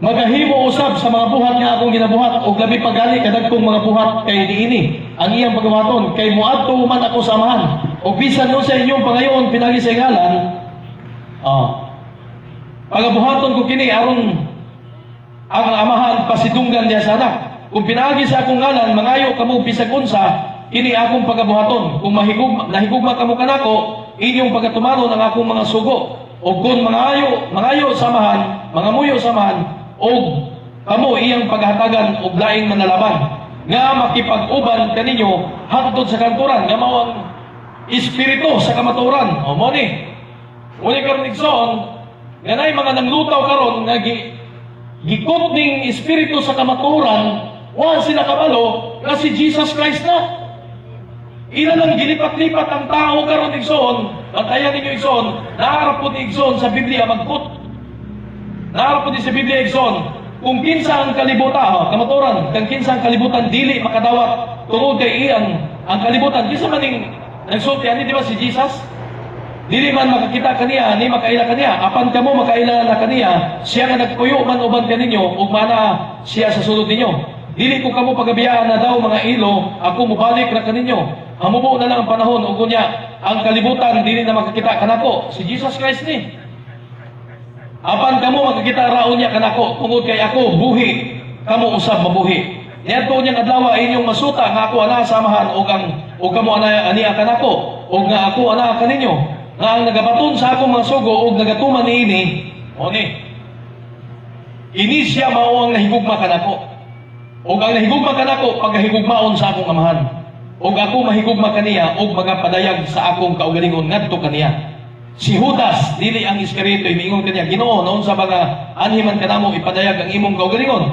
magahimo usab sa mga buhat nga akong ginabuhat ug labi pagali kadagkong mga buhat kay diini ang iyang pagbuhaton kay muadto man ako sa amahan ug bisan no sa inyong pangayoon pinagi sa ngalan pagabuhaton ko kini aron ang amahan pasidunggan diya sa anak kung pinagi sa akong ngalan mangayo kamo bisag unsa kini akong pagabuhaton kung nahigugma kamo kanako inyong pagatumanon ang akong mga sugo ug kung mangayo samahan mangamuyo samahan ug kamo iyang paghatagan ug laing manalaban nga makipag-uban kaninyo hangtod sa kanturan nga mao ang espiritu sa kamaturan o mo ni karon igsoon nga nay mga nanglutaw karon nga gikot ning espiritu sa kamaturan wa sila kabalo nga si Jesus Christ na ila lang gilipat-lipat ang tao karon igsoon bantayan ninyo igsoon naarap po ni igsoon sa Biblia magkot naarap po ni sa Biblia igsoon kung kinsa ang kalibutan kamaturan kung kinsa ang kalibutan dili makadawat tungod kay iyang ang kalibutan kinsa man ning nagsulti ani di ba si Jesus dili man makakita kaniya ni makaila kaniya apan kamo makaila na kaniya siya nga nagpuyo man uban kaninyo ug mana siya sa sulod ninyo dili ko kamo pagabiyaan na daw mga ilo ako mobalik na kaninyo hamubo na lang ang panahon ug unya ang kalibutan dili na makakita kanako si Jesus Christ ni apan kamo makakita raon niya kanako tungod kay ako buhi kamo usab mabuhi niadto niya adlaw inyong masuta nga ako ana samahan ug kamo ana aniya kanako ug nga ako ana kaninyo nga ang nagabaton sa akong mga sugo ug nagatuman niini o ni ini siya mao ang nahigugma kanako ug ang nahigugma kanako pagahigugmaon sa akong amahan ug ako mahigugma kaniya ug magapadayag sa akong kaugalingon ngadto kaniya si Judas dili ang Iskariote miingon kaniya Ginoo noon sa mga anhiman kanamo ipadayag ang imong kaugalingon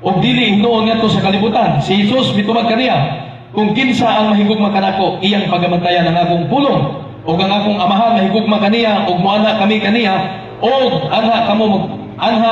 ug dili hinuon ngadto sa kalibutan si Jesus mitubag kaniya kung kinsa ang mahigugma kanako iyang pagabantayan ang akong pulong ug ang akong amahan mahigugma kaniya ug moana kami kaniya ug anha